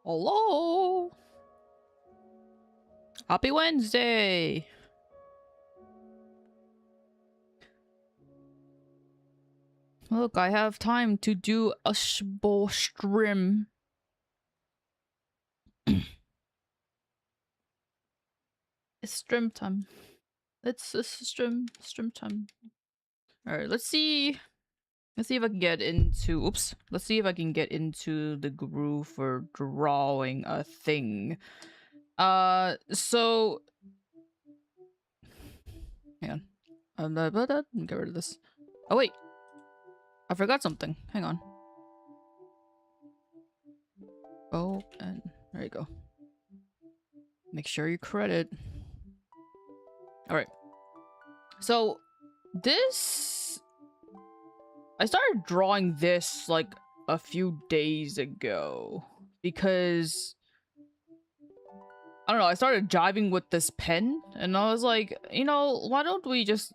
Hello. Happy Wednesday. Look, I have time to do a stream. It's stream time. It's stream time. All right, let's see. Let's see if I can get into. Oops. Let's see if I can get into the groove for drawing a thing. So. Hang on. Let me get rid of this. Oh wait. I forgot something. Hang on. Oh, and there you go. Make sure you credit. Alright. So, this... I started drawing this, like, a few days ago. Because... I don't know, I started jiving with this pen. And I was like, you know, why don't we just,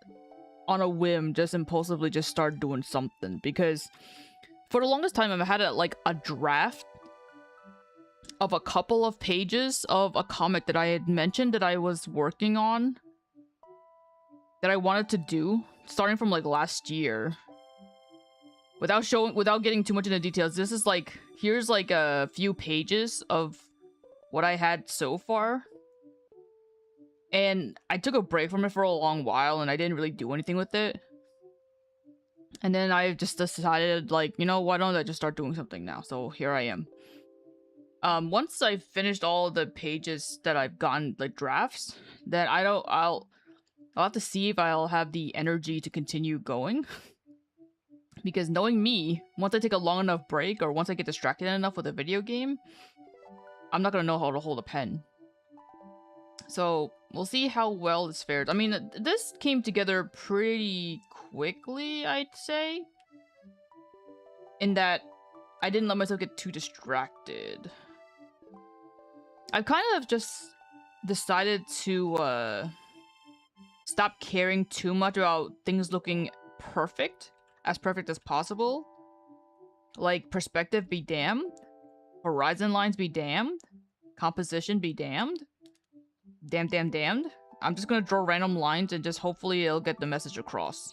on a whim, just impulsively just start doing something? Because for the longest time, I've had, like, a draft of a couple of pages of a comic that I had mentioned that I was working on, that I wanted to do, starting from like last year. Without getting too much into details, this is like, here's like a few pages of what I had so far. And I took a break from it for a long while and I didn't really do anything with it. And then I just decided, like, you know, why don't I just start doing something now? So here I am. Once I've finished all the pages that I've gotten, like, drafts, then I'll have to see if I'll have the energy to continue going. Because knowing me, once I take a long enough break, or once I get distracted enough with a video game, I'm not gonna know how to hold a pen. So, we'll see how well this fares. I mean, this came together pretty quickly, I'd say. In that, I didn't let myself get too distracted. I've kind of just decided to stop caring too much about things looking perfect as possible. Like, perspective be damned, horizon lines be damned, composition be damned, damned. I'm just gonna draw random lines and just hopefully it'll get the message across.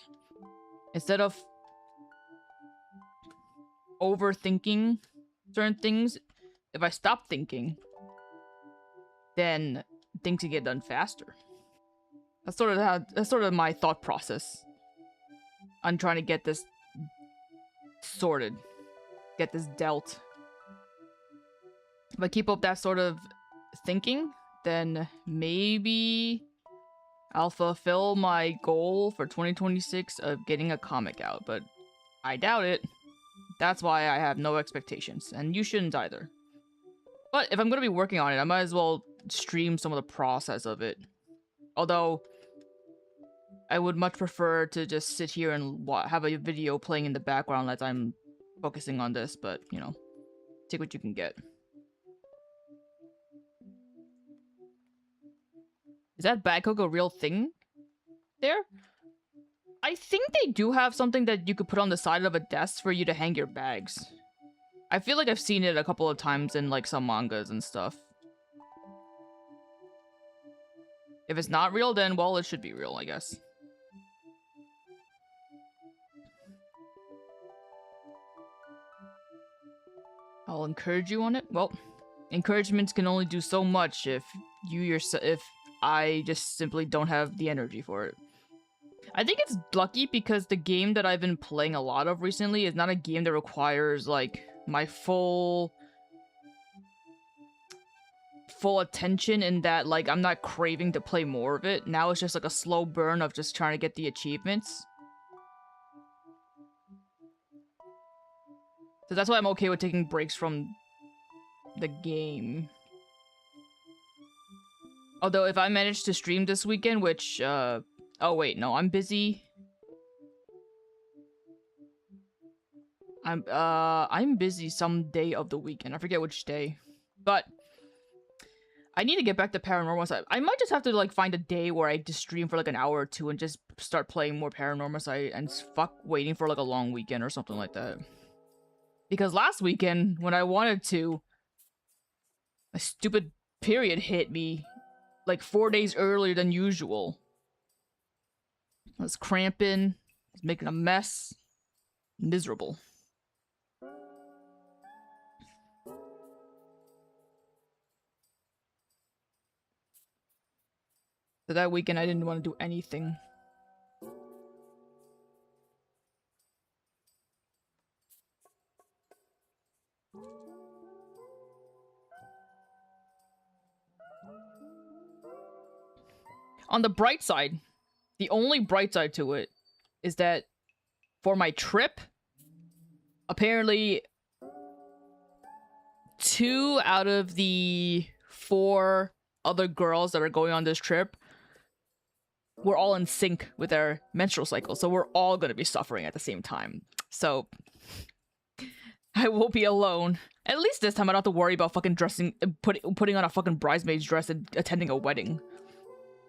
Instead of overthinking certain things, if I stop thinking, then things can get done faster. That's sort of my thought process on trying to get this sorted, get this dealt. If I keep up that sort of thinking, then maybe I'll fulfill my goal for 2026 of getting a comic out, but I doubt it. That's why I have no expectations, and you shouldn't either. But if I'm going to be working on it, I might as well stream some of the process of it. Although, I would much prefer to just sit here and have a video playing in the background as I'm focusing on this, but, you know, take what you can get. Is that bag hook a real thing there? I think they do have something that you could put on the side of a desk for you to hang your bags. I feel like I've seen it a couple of times in, like, some mangas and stuff. If it's not real, then, well, it should be real, I guess. I'll encourage you on it. Well, encouragements can only do so much if I just simply don't have the energy for it. I think it's lucky because the game that I've been playing a lot of recently is not a game that requires, like, my full attention, in that, like, I'm not craving to play more of it. Now it's just like a slow burn of just trying to get the achievements. So that's why I'm okay with taking breaks from the game. Although if I manage to stream this weekend, which, oh wait, no, I'm busy. I'm busy some day of the weekend. I forget which day. But I need to get back to Paranormal Side. I might just have to, like, find a day where I just stream for, like, an hour or two and just start playing more Paranormal Side and fuck waiting for, like, a long weekend or something like that. Because last weekend, when I wanted to, My stupid period hit me like 4 days earlier than usual. I was cramping, I was making a mess. Miserable. So that weekend I didn't want to do anything. On the bright side, the only bright side to it is that for my trip, apparently 2 out of the 4 other girls that are going on this trip were all in sync with their menstrual cycle, so we're all gonna be suffering at the same time. So I will be alone. At least this time I don't have to worry about fucking dressing, putting on a fucking bridesmaid's dress and attending a wedding.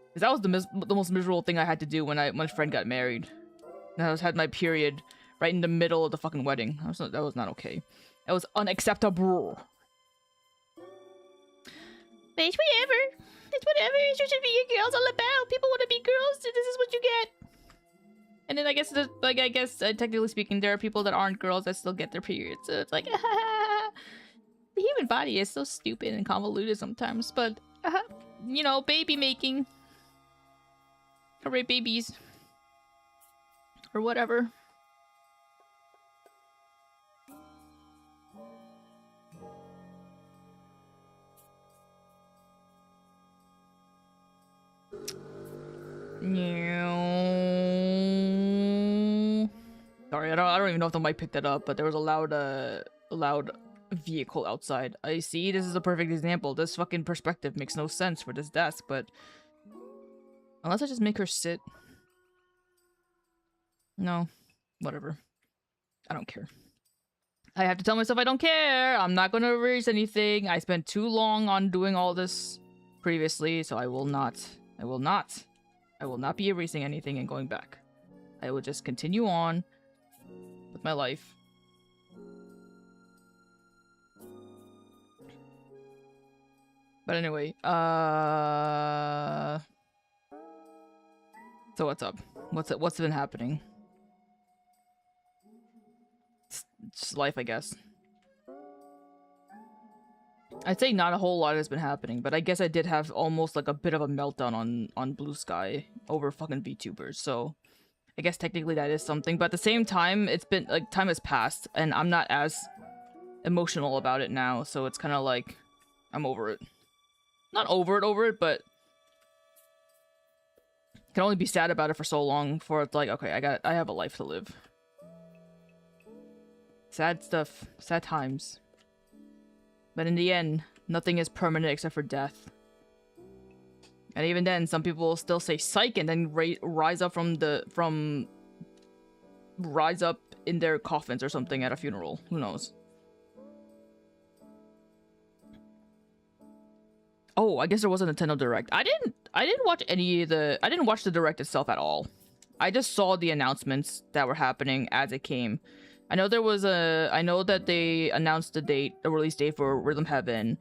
Because that was the most miserable thing I had to do when my friend got married. And I had my period right in the middle of the fucking wedding. That was not okay. That was unacceptable. But it's whatever. It's whatever. It should be your girls all about. People want to be girls, so this is what you get. And then I guess, technically speaking, there are people that aren't girls that still get their periods. So it's like, the human body is so stupid and convoluted sometimes. But, you know, baby making. Or rape babies. Or whatever. Sorry, I don't even know if the mic picked that up, but there was a loud vehicle outside. I see. This is a perfect example. This fucking perspective makes no sense for this desk, but unless I just make her sit. No, whatever. I don't care. I have to tell myself I don't care. I'm not going to erase anything. I spent too long on doing all this previously, so I will not be erasing anything and going back. I will just continue on with my life. But anyway, so what's up? What's been happening? It's just life, I guess. I'd say not a whole lot has been happening, but I guess I did have almost like a bit of a meltdown on Blue Sky over fucking VTubers, so I guess technically that is something, but at the same time, it's been, like, time has passed, and I'm not as emotional about it now, so it's kind of like, I'm over it. Not over it, but I can only be sad about it for so long before it's like, okay, I have a life to live. Sad stuff, sad times. But in the end, nothing is permanent except for death. And even then, some people will still say psych and then rise up in their coffins or something at a funeral. Who knows? Oh, I guess there was a Nintendo Direct. I didn't watch I didn't watch the Direct itself at all. I just saw the announcements that were happening as it came. I know that they announced the release date for Rhythm Heaven.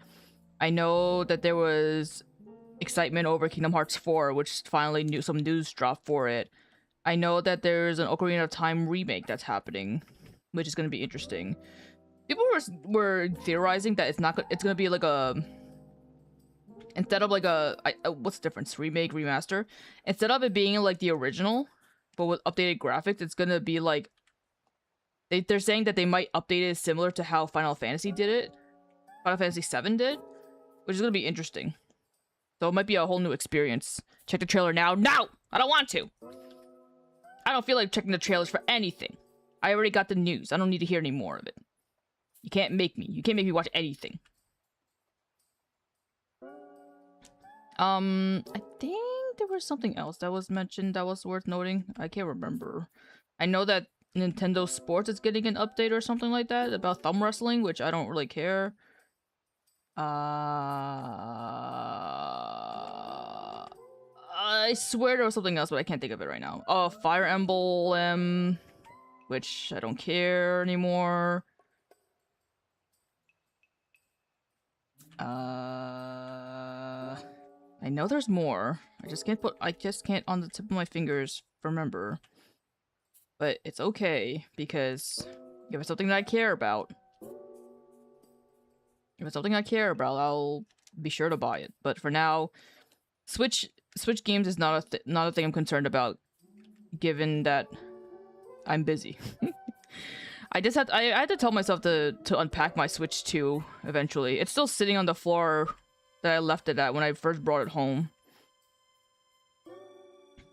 I know that there was excitement over Kingdom Hearts 4, which finally some news dropped for it. I know that there's an Ocarina of Time remake that's happening, which is going to be interesting. People were theorizing that it's going to be like a, instead of like what's the difference? Remake, remaster? Instead of it being like the original, but with updated graphics, it's going to be like, they're saying that they might update it similar to how Final Fantasy did it. Final Fantasy VII did, which is going to be interesting. So it might be a whole new experience. Check the trailer now. No! I don't want to! I don't feel like checking the trailers for anything. I already got the news. I don't need to hear any more of it. You can't make me. You can't make me watch anything. I think there was something else that was mentioned that was worth noting. I can't remember. I know that Nintendo Sports is getting an update or something like that about thumb wrestling, which I don't really care. I swear there was something else, but I can't think of it right now. Oh, Fire Emblem, which I don't care anymore. I know there's more. I just can't on the tip of my fingers remember. But it's okay, because if it's something that I care about, I'll be sure to buy it. But for now, Switch games is not a thing I'm concerned about, given that I'm busy. I had to tell myself to unpack my Switch 2 eventually. It's still sitting on the floor that I left it at when I first brought it home.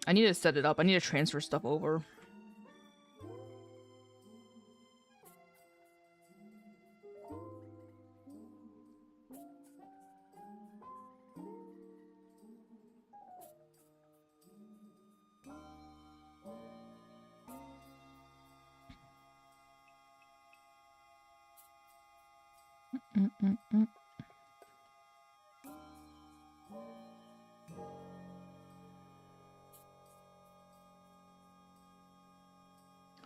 I need to set it up. I need to transfer stuff over.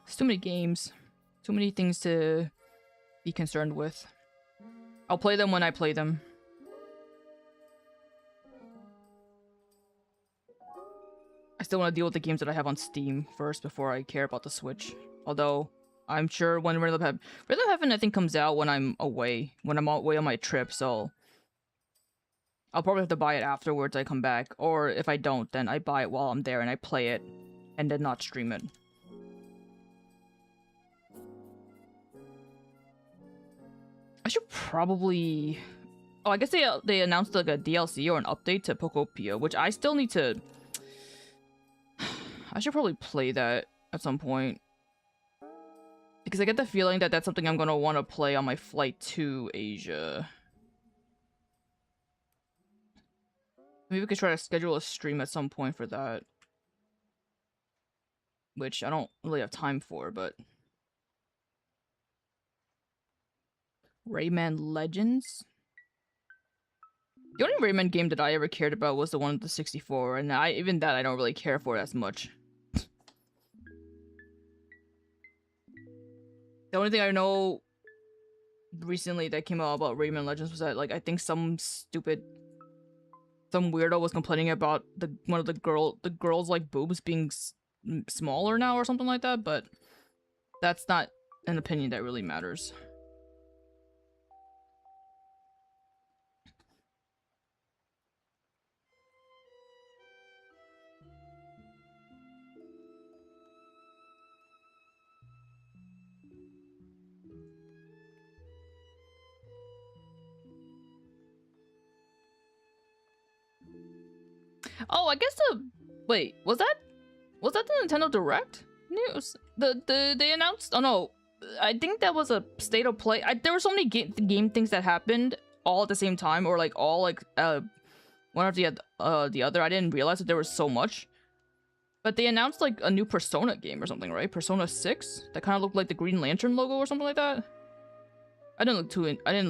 It's too many games. Too many things to be concerned with. I'll play them when I play them. I still want to deal with the games that I have on Steam first before I care about the Switch. Although, I'm sure when Rhythm Heaven I think comes out when I'm away. When I'm away on my trip, so... I'll probably have to buy it afterwards I come back. Or if I don't, then I buy it while I'm there and I play it. And then not stream it. I should probably... Oh, I guess they announced like a DLC or an update to 𝓼𝓵𝓸𝔀𝓮𝓭, which I still need to... I should probably play that at some point. Because I get the feeling that that's something I'm going to want to play on my flight to Asia. Maybe we could try to schedule a stream at some point for that. Which I don't really have time for, but... Rayman Legends? The only Rayman game that I ever cared about was the one with the 64, and even that I don't really care for as much. The only thing I know recently that came out about Rayman Legends was that, like, I think some weirdo was complaining about one of the girls like boobs being smaller now or something like that, but that's not an opinion that really matters. Oh, I guess wait, was that the Nintendo Direct news? They announced... Oh no, I think that was a state of play. There were so many game things that happened all at the same time, or like all like one after the other. I didn't realize that there was so much. But they announced like a new Persona game or something, right? Persona 6 that kind of looked like the Green Lantern logo or something like that. I didn't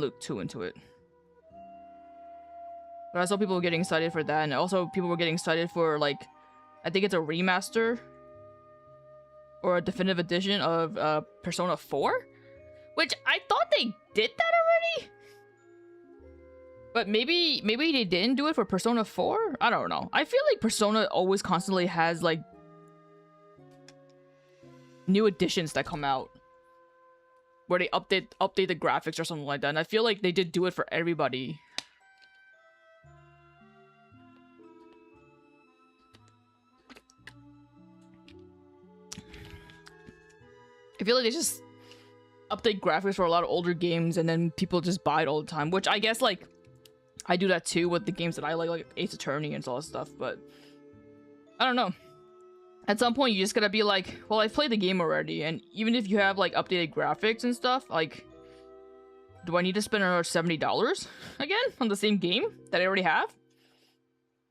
look too into it. But I saw people getting excited for that, and also people were getting excited for, like, I think it's a remaster or a definitive edition of Persona 4, which I thought they did that already. But maybe they didn't do it for Persona 4? I don't know. I feel like Persona always constantly has, like, new editions that come out where they update the graphics or something like that, and I feel like they did do it for everybody. I feel like they just update graphics for a lot of older games and then people just buy it all the time, which I guess, like, I do that too with the games that I like Ace Attorney and all that stuff, but I don't know. At some point, you just gotta be like, well, I've played the game already, and even if you have, like, updated graphics and stuff, like, do I need to spend another $70 again on the same game that I already have?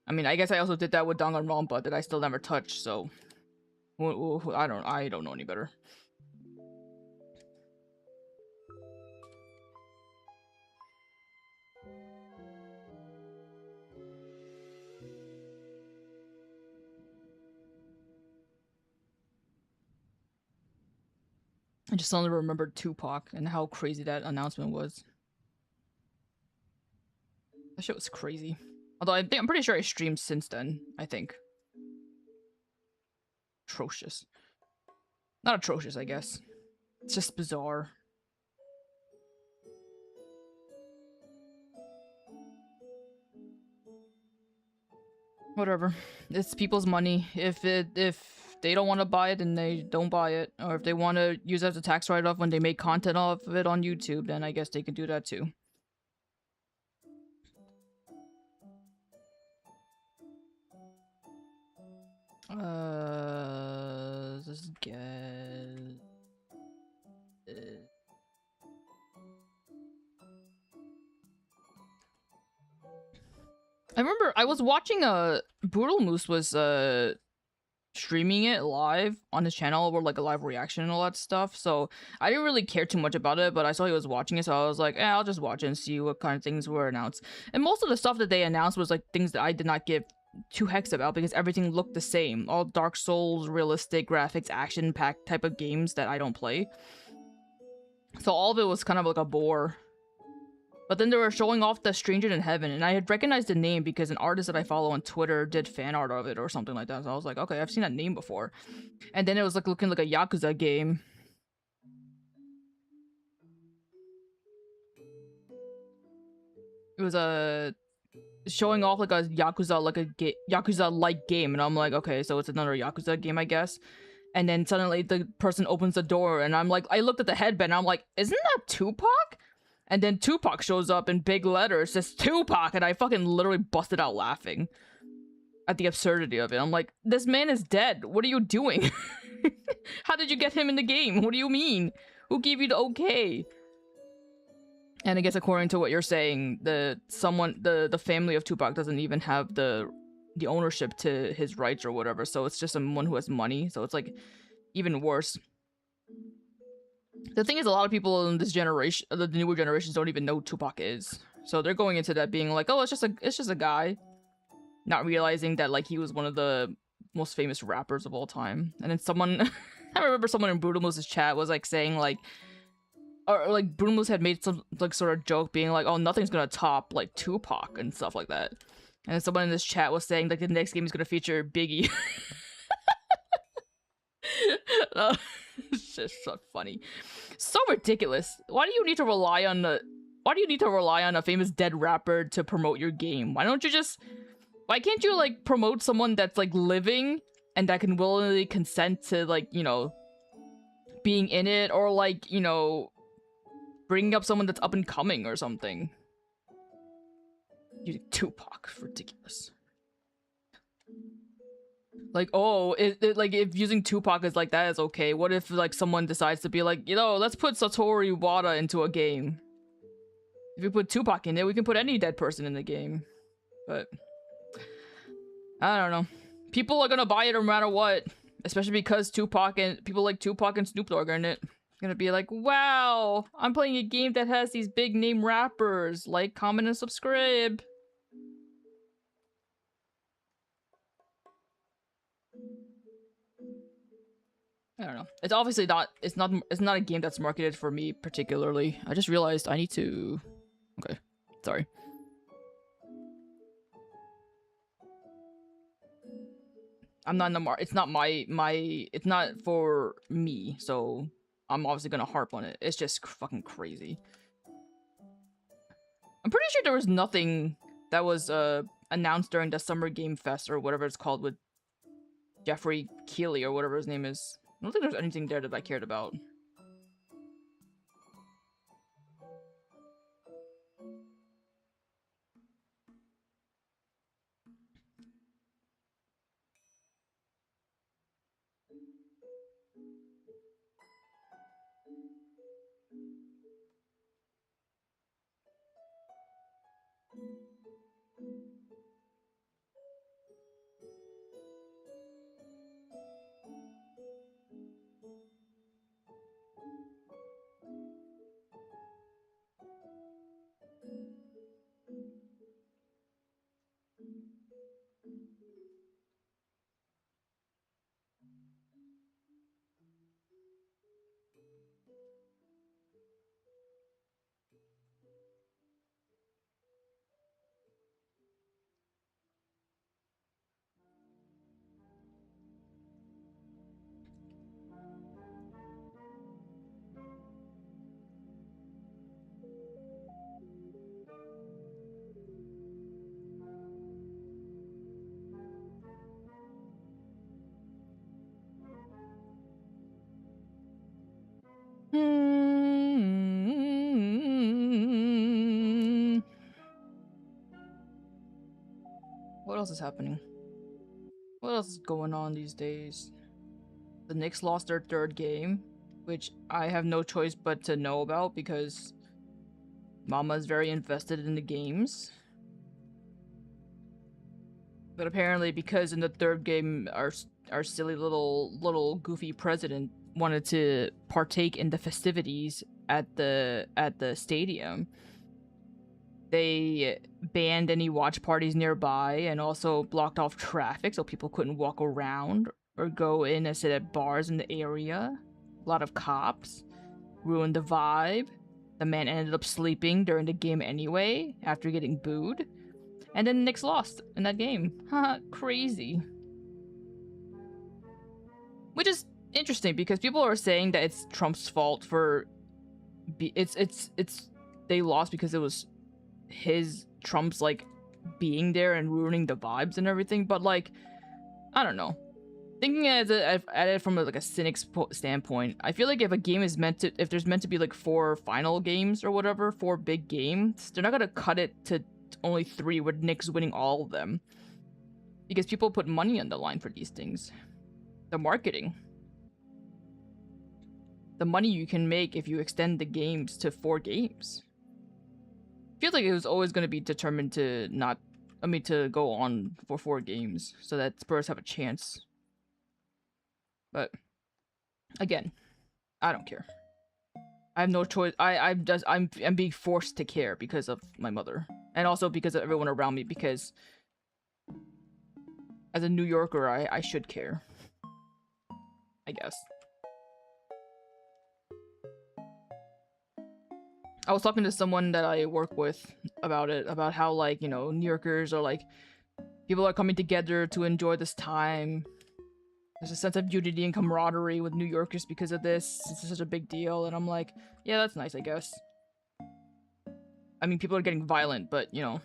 I mean, I guess I also did that with Danganronpa that I still never touched, so... I don't know any better. I just suddenly remembered Tupac and how crazy that announcement was. That shit was crazy. Although I'm pretty sure I streamed since then, I think. Atrocious. Not atrocious, I guess. It's just bizarre. Whatever. It's people's money. If they don't want to buy it, then they don't buy it. Or if they want to use it as a tax write-off when they make content off of it on YouTube, then I guess they can do that too. Let's get... I remember I was watching 𝓼𝓵𝓸𝓀𝓮𝓭 was streaming it live on his channel or like a live reaction and all that stuff, so I didn't really care too much about it, but I saw he was watching it, so I was like, I'll just watch it and see what kind of things were announced. And most of the stuff that they announced was like things that I did not give two hecks about because everything looked the same. All Dark Souls, realistic graphics, action-packed type of games that I don't play. So all of it was kind of like a bore. But then they were showing off the Stranger in Heaven, and I had recognized the name because an artist that I follow on Twitter did fan art of it or something like that. So I was like, okay, I've seen that name before. And then it was like looking like a Yakuza game. It was showing off like a Yakuza, like a Yakuza-like game, and I'm like, okay, so it's another Yakuza game, I guess. And then suddenly the person opens the door, and I'm like, I looked at the headband, and I'm like, isn't that Tupac? And then Tupac shows up in big letters, says Tupac, and I fucking literally busted out laughing at the absurdity of it. I'm like, this man is dead. What are you doing? How did you get him in the game? What do you mean? Who gave you the okay? And I guess according to what you're saying, the family of Tupac doesn't even have the ownership to his rights or whatever, so it's just someone who has money, so it's like even worse. The thing is, a lot of people in this generation, the newer generations, don't even know who Tupac is. So they're going into that being like, oh, it's just a guy. Not realizing that, like, he was one of the most famous rappers of all time. And then someone, I remember someone in 𝓼𝓵𝓸𝓀𝓮𝓭's chat was, like, saying, like, or, like, 𝓼𝓵𝓸𝓀𝓭 had made some, like, sort of joke being like, oh, nothing's gonna top, like, Tupac and stuff like that. And then someone in this chat was saying, like, the next game is gonna feature Biggie. It's just so funny. So ridiculous. Why do you need to rely on a famous dead rapper to promote your game? Why can't you like promote someone that's like living and that can willingly consent to, like, you know, being in it, or like, you know, bringing up someone that's up and coming or something? Using Tupac, ridiculous. Like, oh, like, if using Tupac is like that is okay, what if like someone decides to be like, you know, let's put 𝓼𝓵𝓸𝓀𝓮𝓭 into a game? If we put Tupac in it, we can put any dead person in the game. But I don't know. People are gonna buy it no matter what, especially because Tupac and people like Tupac and Snoop Dogg are in it. It's gonna be like, wow, I'm playing a game that has these big name rappers. Like, comment, and subscribe. I don't know. It's obviously not. It's not a game that's marketed for me particularly. I just realized I need to. Okay, sorry. I'm not in the It's not It's not for me. So I'm obviously gonna harp on it. It's just fucking crazy. I'm pretty sure there was nothing that was announced during the Summer Game Fest or whatever it's called with Jeffrey Keighley or whatever his name is. I don't think there's anything there that I cared about. else is happening? What else is going on these days? The Knicks lost their third game, which I have no choice but to know about because Mama is very invested in the games. But apparently, because in the third game, our silly little goofy president wanted to partake in the festivities at the stadium, they banned any watch parties nearby and also blocked off traffic so people couldn't walk around or go in and sit at bars in the area. A lot of cops ruined the vibe. The man ended up sleeping during the game anyway after getting booed. And then Knicks lost in that game. Haha, crazy. Which is interesting because people are saying that it's Trump's fault for they lost because it was Trump's like being there and ruining the vibes and everything, but like I don't know. Thinking at it from like a cynic standpoint, I feel like if a game is if there's meant to be like 4 final games or whatever, 4 big games, they're not gonna cut it to only 3 with Knicks winning all of them. Because people put money on the line for these things. The marketing. The money you can make if you extend the games to 4 games. I feel like it was always going to be determined to to go on for 4 games so that Spurs have a chance. But again, I don't care. I have no choice. I'm being forced to care because of my mother. And also because of everyone around me, because as a New Yorker, I should care. I guess. I was talking to someone that I work with about it, about how, like, you know, New Yorkers are like, people are coming together to enjoy this time. There's a sense of unity and camaraderie with New Yorkers because of this. It's such a big deal. And I'm like, yeah, that's nice, I guess. I mean, people are getting violent, but, you know,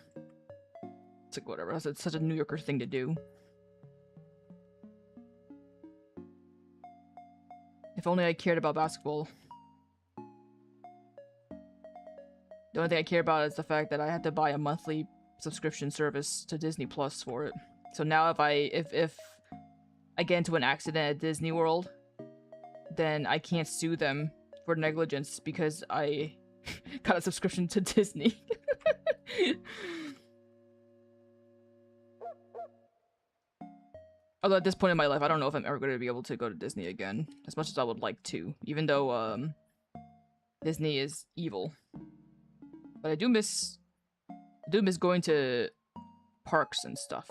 it's like, whatever. It's such a New Yorker thing to do. If only I cared about basketball. The only thing I care about is the fact that I had to buy a monthly subscription service to Disney Plus for it. So now if I get into an accident at Disney World, then I can't sue them for negligence because I got a subscription to Disney. Although at this point in my life, I don't know if I'm ever going to be able to go to Disney again, as much as I would like to, even though Disney is evil. But I do miss going to parks and stuff.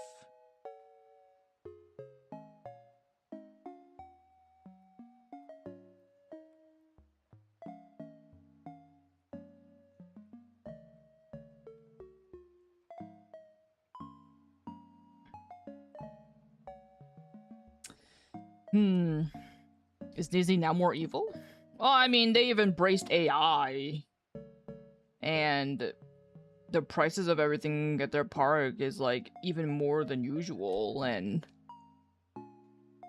Is Disney now more evil? Well, I mean, they've embraced AI. And the prices of everything at their park is, like, even more than usual, and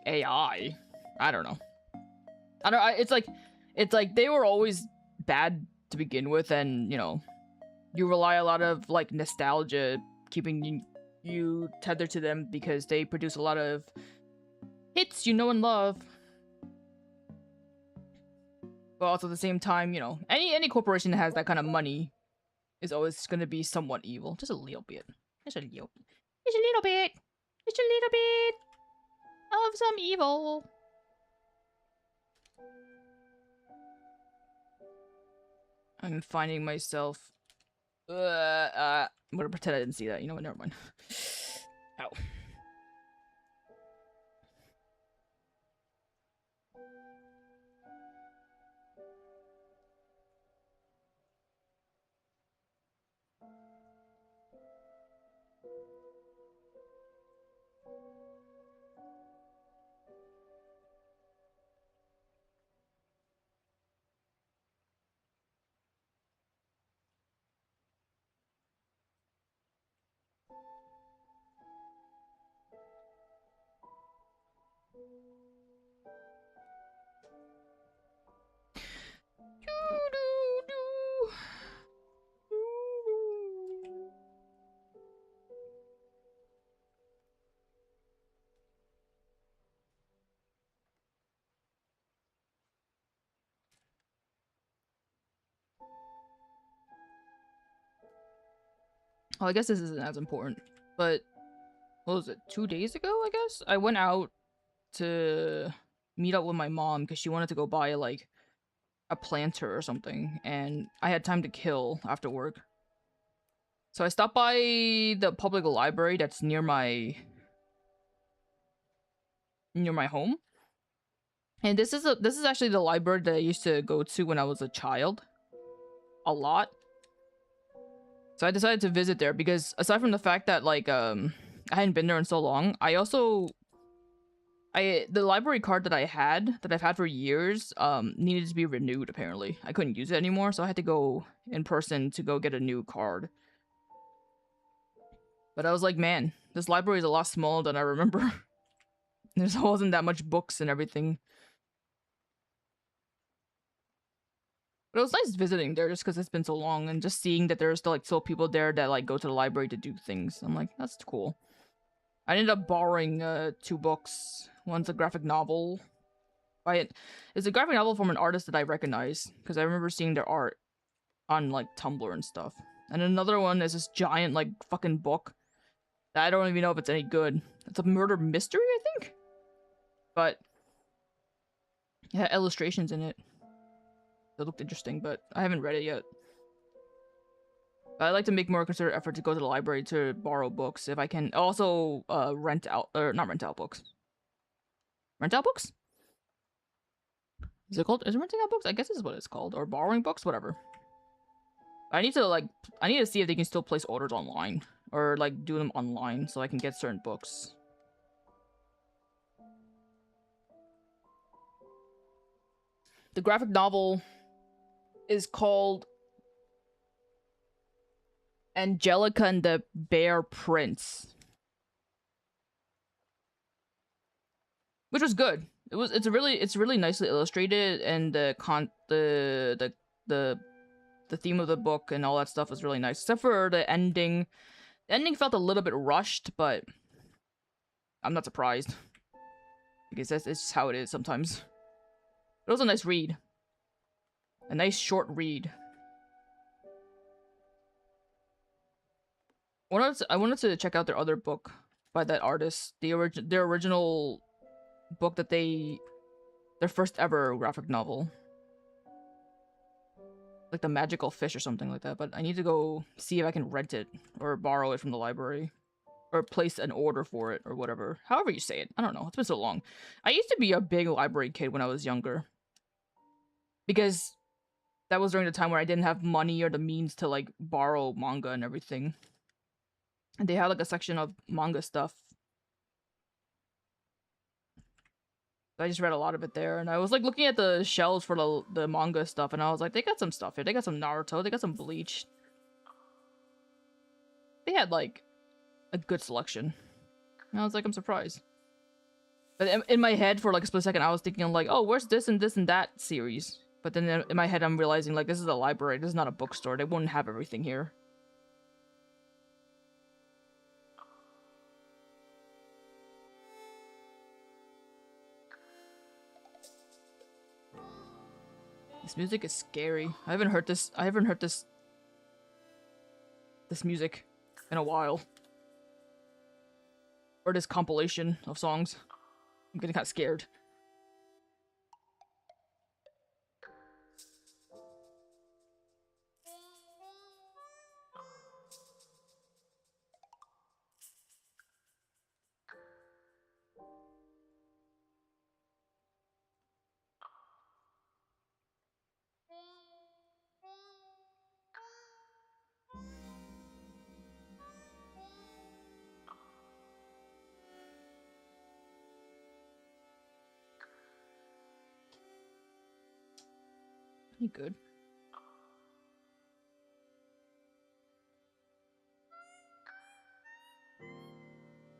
AI. I don't know. It's like they were always bad to begin with, and, you know, you rely a lot of, like, nostalgia keeping you tethered to them because they produce a lot of hits you know and love. But also at the same time, you know, any corporation that has that kind of money is always going to be somewhat evil. Just a little bit. Just a little bit. Just a little bit. Just a little bit of some evil. I'm finding myself... I'm gonna pretend I didn't see that. You know what? Never mind. Ow. I guess this isn't as important, but what was it? 2 days ago, I guess I went out to meet up with my mom because she wanted to go buy like a planter or something, and I had time to kill after work. So I stopped by the public library that's near my home. And this is actually the library that I used to go to when I was a child. A lot. So I decided to visit there because aside from the fact that like I hadn't been there in so long, the library card that I've had for years needed to be renewed apparently. I couldn't use it anymore, so I had to go in person to go get a new card. But I was like, man, this library is a lot smaller than I remember. There wasn't that much books and everything. But it was nice visiting there just because it's been so long and just seeing that there's still people there that like go to the library to do things. I'm like, that's cool. I ended up borrowing 2 books. One's a graphic novel. It's a graphic novel from an artist that I recognize because I remember seeing their art on like Tumblr and stuff. And another one is this giant like fucking book that I don't even know if it's any good. It's a murder mystery, I think. But it had illustrations in it. It looked interesting, but I haven't read it yet. But I like to make more concerted effort to go to the library to borrow books if I can. Also, not rent out books. Rent out books? Is it renting out books? I guess this is what it's called. Or borrowing books, whatever. I need to see if they can still place orders online. Or, like, do them online so I can get certain books. The graphic novel is called 𝓻𝓭𝓿𝓮𝓿 and the Bear Prince, which was good. It's really nicely illustrated, and the theme of the book and all that stuff was really nice, except for the ending. The ending felt a little bit rushed, but I'm not surprised because it's just how it is sometimes. But it was a nice read, a nice short read. I wanted to check out their other book by that artist. Their original book that their first ever graphic novel. Like The Magical Fish or something like that. But I need to go see if I can rent it or borrow it from the library. Or place an order for it or whatever. However you say it. I don't know. It's been so long. I used to be a big library kid when I was younger. Because that was during the time where I didn't have money or the means to like borrow manga and everything. And they had like a section of manga stuff. I just read a lot of it there, and I was like looking at the shelves for the manga stuff, and I was like, they got some stuff here. They got some Naruto, they got some Bleach. They had like a good selection. And I was like, I'm surprised. But in my head, for like a split second, I was thinking like, oh, where's this and that series? But then in my head, I'm realizing like, this is a library, this is not a bookstore. They wouldn't have everything here. This music is scary. I haven't heard this music in a while. Or this compilation of songs. I'm getting kind of scared. You good?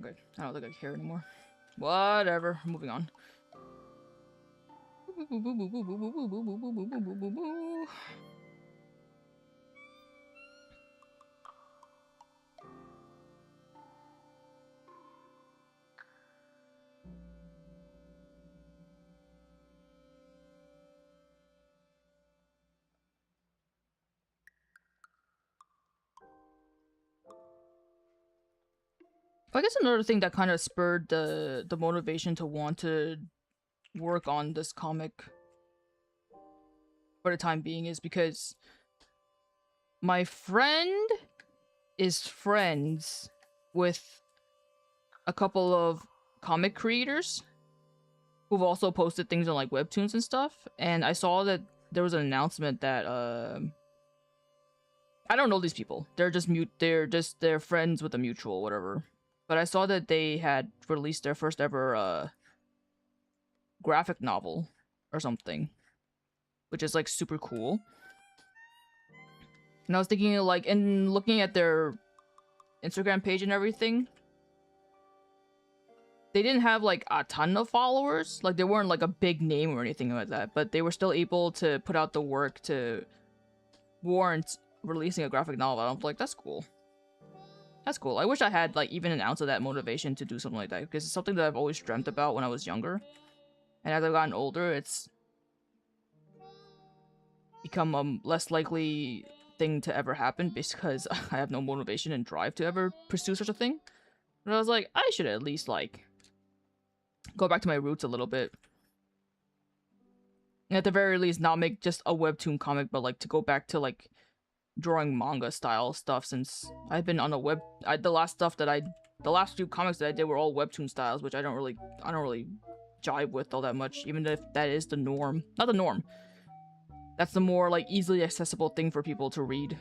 Good. I don't think I care anymore. Whatever. Moving on. I guess another thing that kind of spurred the motivation to want to work on this comic for the time being is because my friend is friends with a couple of comic creators who've also posted things on like webtoons and stuff, and I saw that there was an announcement that I don't know these people. They're friends with a mutual, whatever. But I saw that they had released their first ever graphic novel or something, which is like super cool. And I was thinking like, and looking at their Instagram page and everything, they didn't have like a ton of followers. Like they weren't like a big name or anything like that, but they were still able to put out the work to warrant releasing a graphic novel. I'm like, that's cool. That's cool. I wish I had like even an ounce of that motivation to do something like that, because it's something that I've always dreamt about when I was younger. And as I've gotten older, it's become a less likely thing to ever happen because I have no motivation and drive to ever pursue such a thing. But I was like, I should at least like go back to my roots a little bit. And at the very least, not make just a webtoon comic, but like to go back to like drawing manga style stuff, since I've been on a the last few comics that I did were all webtoon styles, which I don't really jive with all that much, even if that is the norm. Not the norm. That's the more like easily accessible thing for people to read.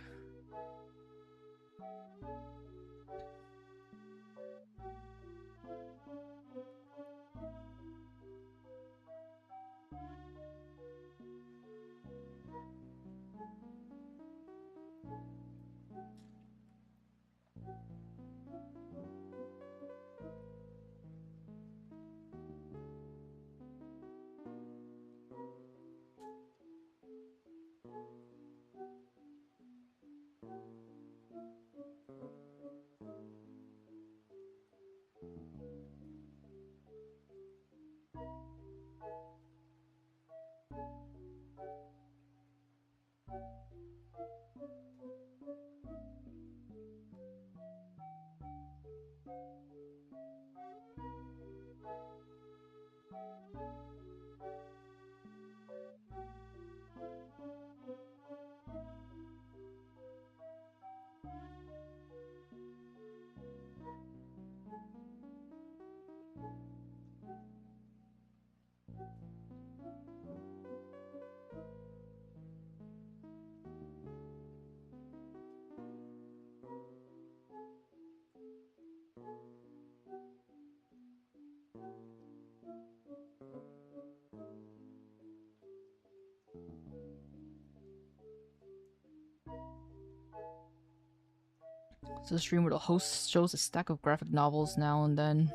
It's a stream where the host shows a stack of graphic novels now and then.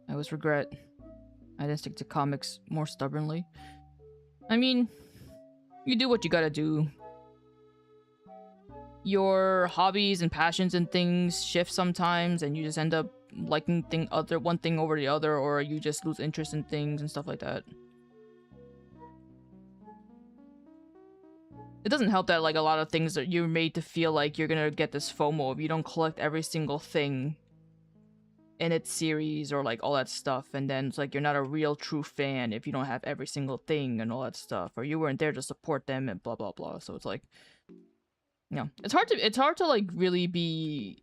I always regret I didn't stick to comics more stubbornly. I mean, you do what you gotta do. Your hobbies and passions and things shift sometimes, and you just end up liking one thing over the other, or you just lose interest in things and stuff like that. It doesn't help that like a lot of things that you're made to feel like you're gonna get this FOMO if you don't collect every single thing in its series or like all that stuff, and then it's like you're not a real true fan if you don't have every single thing and all that stuff, or you weren't there to support them and blah blah blah. So it's like, you know, it's hard to like really be.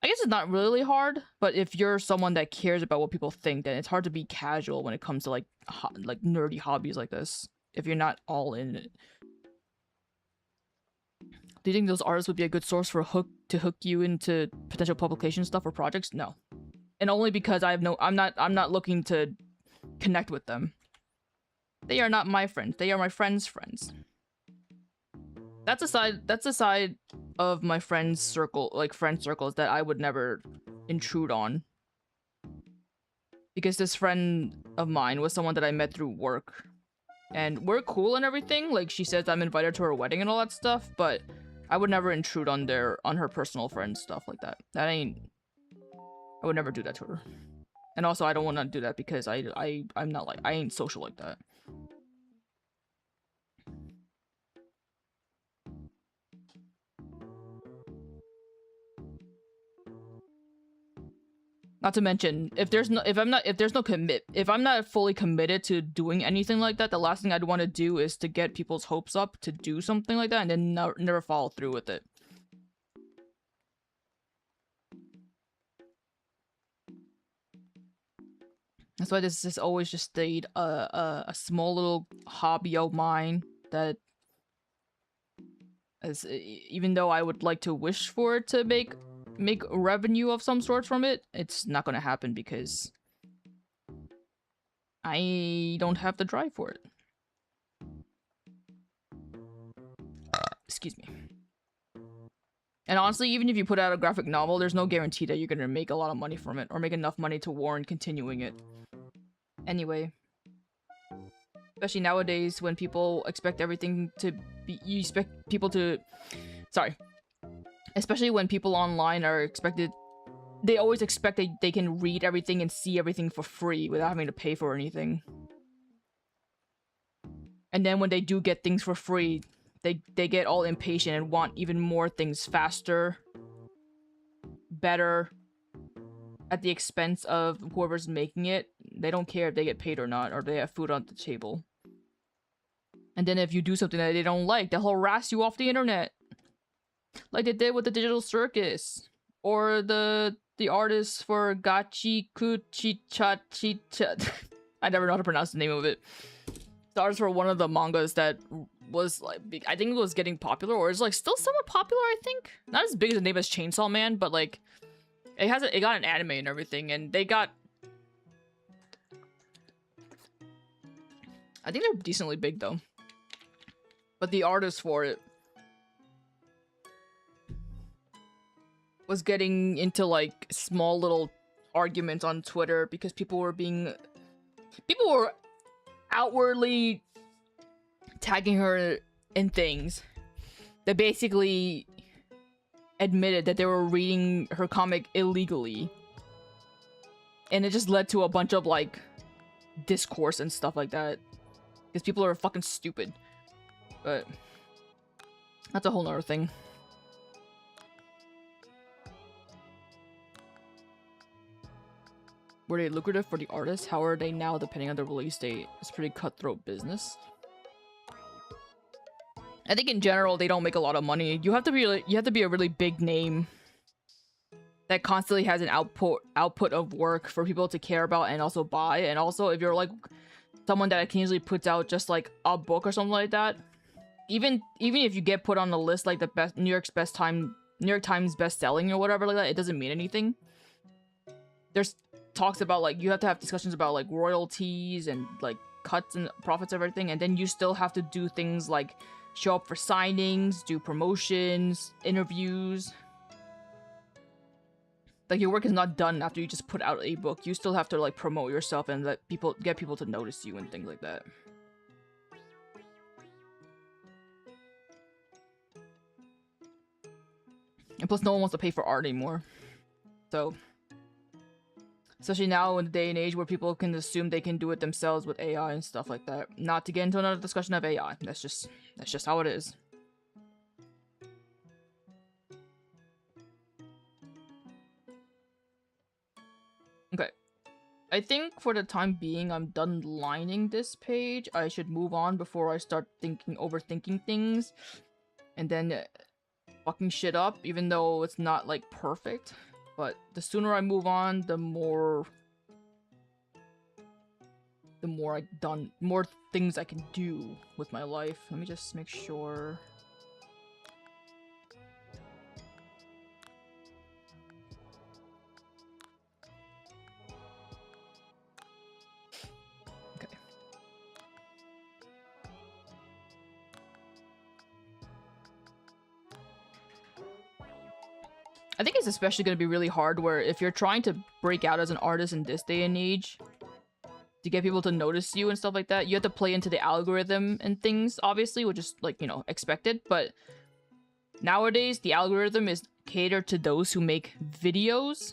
I guess it's not really hard, but if you're someone that cares about what people think, then it's hard to be casual when it comes to like nerdy hobbies like this, if you're not all in it. Do you think those artists would be a good source for hook you into potential publication stuff or projects? No. And only because I'm not looking to connect with them. They are not my friends. They are my friends' friends. That's a side of my friend circles that I would never intrude on. Because this friend of mine was someone that I met through work. And we're cool and everything. Like, she says I'm invited to her wedding and all that stuff, but I would never intrude on her personal friends stuff like that. I would never do that to her. And also I don't want to do that because I'm not like, I ain't social like that. Not to mention, if I'm not fully committed to doing anything like that, the last thing I'd want to do is to get people's hopes up to do something like that and then never follow through with it. That's why this has always just stayed a small little hobby of mine that, even though I would like to wish for it to make revenue of some sort from it, it's not gonna happen because I don't have the drive for it. Excuse me. And honestly, even if you put out a graphic novel, there's no guarantee that you're gonna make a lot of money from it or make enough money to warrant continuing it. Anyway. Especially nowadays when people expect everything to be... You expect people to... Sorry. Especially when people online are expected... They always expect that they can read everything and see everything for free without having to pay for anything. And then when they do get things for free, they get all impatient and want even more things faster, better, at the expense of whoever's making it. They don't care if they get paid or not, or they have food on the table. And then if you do something that they don't like, they'll harass you off the internet. Like they did with the Digital Circus. Or the artist for 𝓻𝓪𝓲𝓷. I never know how to pronounce the name of it. The artist for one of the mangas that was like, I think it was getting popular, or is like still somewhat popular, I think. Not as big as the name as Chainsaw Man, but like it got an anime and everything, and they got, I think they're decently big though. But the artist for it was getting into like small little arguments on Twitter because people were outwardly tagging her in things that basically admitted that they were reading her comic illegally. And it just led to a bunch of like discourse and stuff like that. Because people are fucking stupid. But that's a whole nother thing. Were they lucrative for the artists? How are they now depending on the release date? It's pretty cutthroat business. I think in general they don't make a lot of money. You have to be a really big name that constantly has an output of work for people to care about and also buy. And also if you're like someone that occasionally puts out just like a book or something like that, even if you get put on the list like the best New York Times best selling or whatever like that, it doesn't mean anything. There's talks about like you have to have discussions about like royalties and like cuts and profits of everything, and then you still have to do things like show up for signings, do promotions, interviews. Like your work is not done after you just put out a book. You still have to like promote yourself and get people to notice you and things like that. And plus no one wants to pay for art anymore. So especially now in the day and age where people can assume they can do it themselves with AI and stuff like that. Not to get into another discussion of AI. That's just how it is. Okay. I think for the time being, I'm done lining this page. I should move on before I start overthinking things. And then fucking shit up, even though it's not like perfect. But the sooner I move on, the more more things I can do with my life. Let me just make sure. Okay. I think it's especially going to be really hard where if you're trying to break out as an artist in this day and age, to get people to notice you and stuff like that, you have to play into the algorithm and things, obviously, which is, like, you know, expected. But nowadays, the algorithm is catered to those who make videos,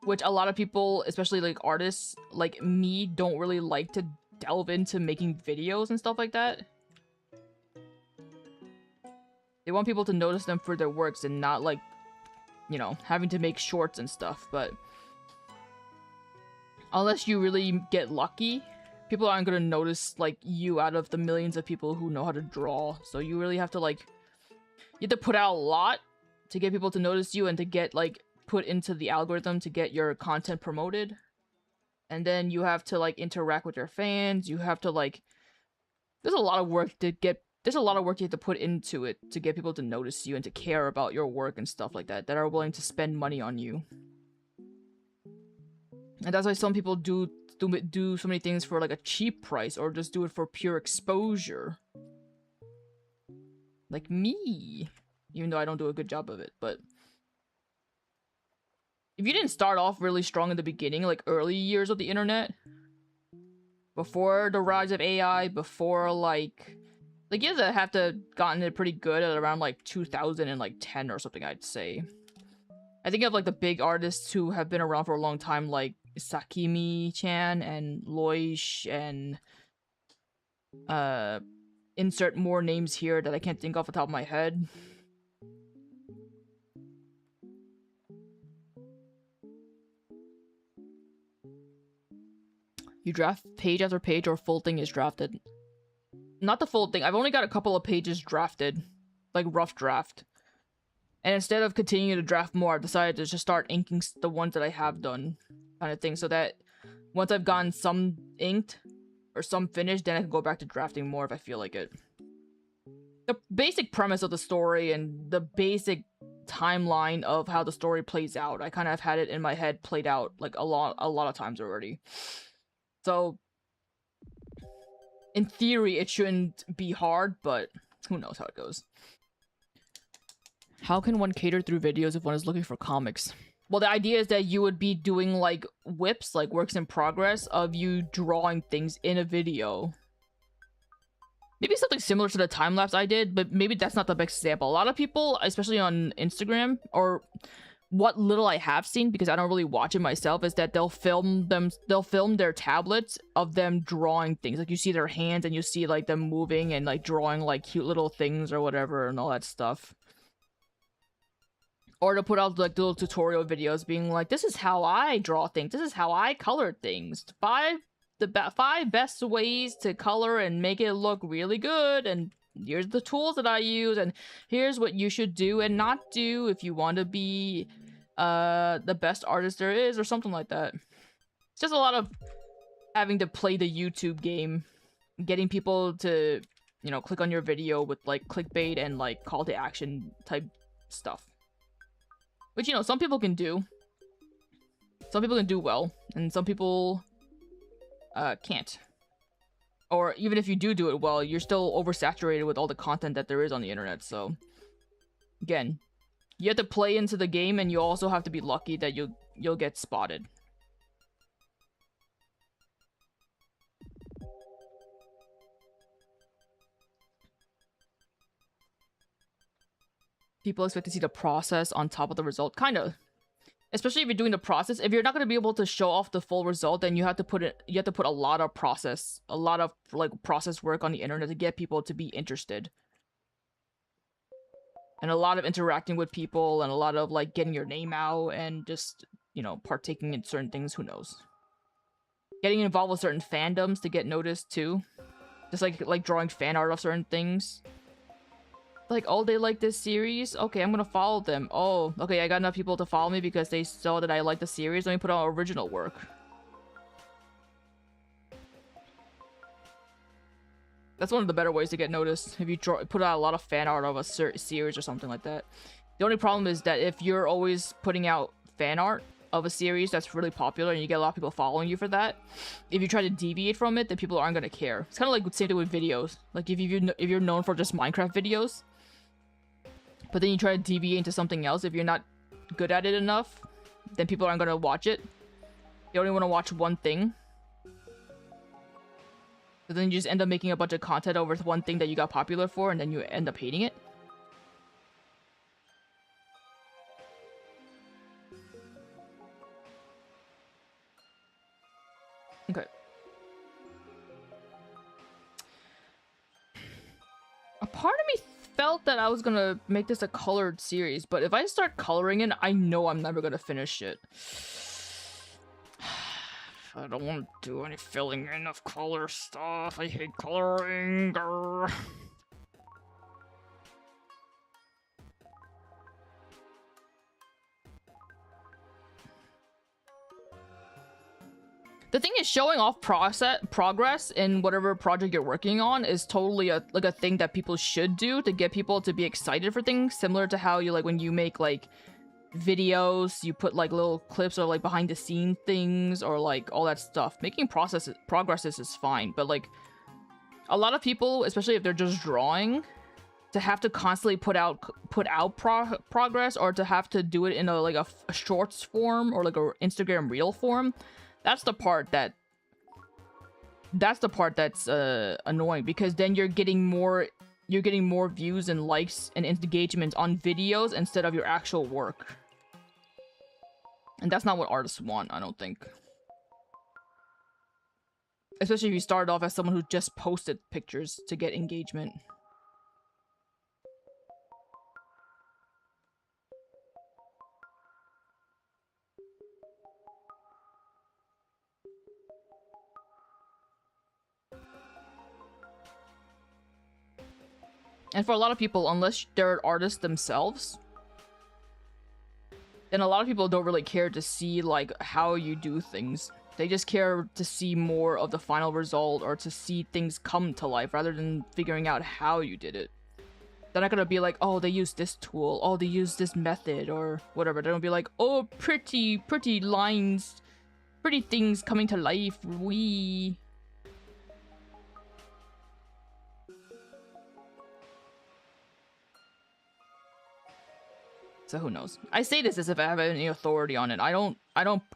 which a lot of people, especially, like, artists like me, don't really like to delve into making videos and stuff like that. They want people to notice them for their works and not, like, you know, having to make shorts and stuff, but unless you really get lucky, people aren't gonna notice, like, you out of the millions of people who know how to draw. So you really have to, like, you have to put out a lot to get people to notice you and to get, like, put into the algorithm to get your content promoted. And then you have to, like, interact with your fans. You have to, like, there's a lot of work to get, there's a lot of work you have to put into it to get people to notice you and to care about your work and stuff like that are willing to spend money on you. And that's why some people do so many things for, like, a cheap price, or just do it for pure exposure. Like me. Even though I don't do a good job of it, but if you didn't start off really strong in the beginning, like early years of the internet, before the rise of AI, before like you have to gotten it pretty good at around like 2010 or something, I'd say. I think of like the big artists who have been around for a long time, like Sakimi-chan and Loish and insert more names here that I can't think off the top of my head. You draft page after page, or full thing is drafted. Not the full thing. I've only got a couple of pages drafted. Like, rough draft. And instead of continuing to draft more, I've decided to just start inking the ones that I have done. Kind of thing. So that once I've gotten some inked, or some finished, then I can go back to drafting more if I feel like it. The basic premise of the story and the basic timeline of how the story plays out, I kind of had it in my head played out like a lot of times already. So, in theory, it shouldn't be hard, but who knows how it goes. How can one cater through videos if one is looking for comics? Well, the idea is that you would be doing, like, whips, like works in progress, of you drawing things in a video. Maybe something similar to the time-lapse I did, but maybe that's not the best example. A lot of people, especially on Instagram, or what little I have seen, because I don't really watch it myself, is that they'll film their tablets of them drawing things. Like, you see their hands and you see, like, them moving and, like, drawing, like, cute little things or whatever and all that stuff. Or to put out, like, little tutorial videos being like, this is how I draw things, this is how I color things. Five best ways to color and make it look really good, and here's the tools that I use, and here's what you should do and not do if you want to be the best artist there is, or something like that. It's just a lot of having to play the YouTube game, getting people to, you know, click on your video with, like, clickbait and, like, call to action type stuff. Which, you know, some people can do. Some people can do well, and some people can't. Or even if you do it well, you're still oversaturated with all the content that there is on the internet, so again, you have to play into the game, and you also have to be lucky that you'll get spotted. People expect to see the process on top of the result. Kind of. Especially if you're doing the process. If you're not going to be able to show off the full result, then you have to put a lot of process, like, process work on the internet to get people to be interested. And a lot of interacting with people, and a lot of, like, getting your name out, and just, you know, partaking in certain things, who knows. Getting involved with certain fandoms to get noticed, too. Just, like drawing fan art of certain things. Like, oh, they like this series? Okay, I'm gonna follow them. Oh, okay, I got enough people to follow me because they saw that I like the series. Let me put out original work. That's one of the better ways to get noticed. If you put out a lot of fan art of a series or something like that. The only problem is that if you're always putting out fan art of a series that's really popular and you get a lot of people following you for that, if you try to deviate from it, then people aren't gonna care. It's kind of like the same thing with videos. Like, if you're known for just Minecraft videos, but then you try to deviate into something else, if you're not good at it enough, then people aren't gonna watch it. They only want to watch one thing. So then you just end up making a bunch of content over one thing that you got popular for, and then you end up hating it. Okay. A part of me felt that I was gonna make this a colored series, but if I start coloring it, I know I'm never gonna finish it. I don't want to do any filling in of color stuff. I hate coloring. Grr. The thing is, showing off progress in whatever project you're working on is totally a thing that people should do to get people to be excited for things. Similar to how you when you make like videos, you put like little clips or like behind the scene things or like all that stuff. Making progresses is fine, but like a lot of people, especially if they're just drawing, to have to constantly put out progress or to have to do it in a shorts form or like a Instagram reel form. That's the part that's annoying, because then you're getting more views and likes and engagement on videos instead of your actual work. And that's not what artists want, I don't think. Especially if you started off as someone who just posted pictures to get engagement. And for a lot of people, unless they're artists themselves, then a lot of people don't really care to see like how you do things. They just care to see more of the final result or to see things come to life rather than figuring out how you did it. They're not gonna be like, oh, they used this tool, oh, they used this method or whatever. They don't be like, oh, pretty lines, pretty things coming to life, wee. So who knows? I say this as if I have any authority on it. I don't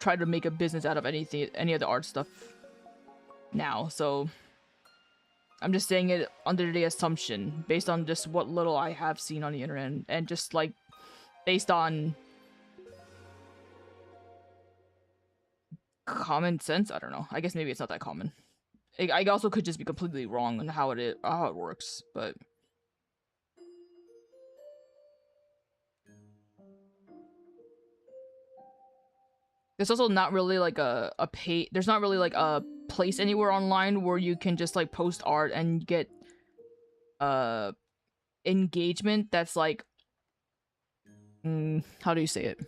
try to make a business out of any of the art stuff now, so I'm just saying it under the assumption, based on just what little I have seen on the internet, and just like based on common sense. I don't know. I guess maybe it's not that common. I also could just be completely wrong on how it works, but there's also not really like there's not really like a place anywhere online where you can just like post art and get engagement that's like how do you say it?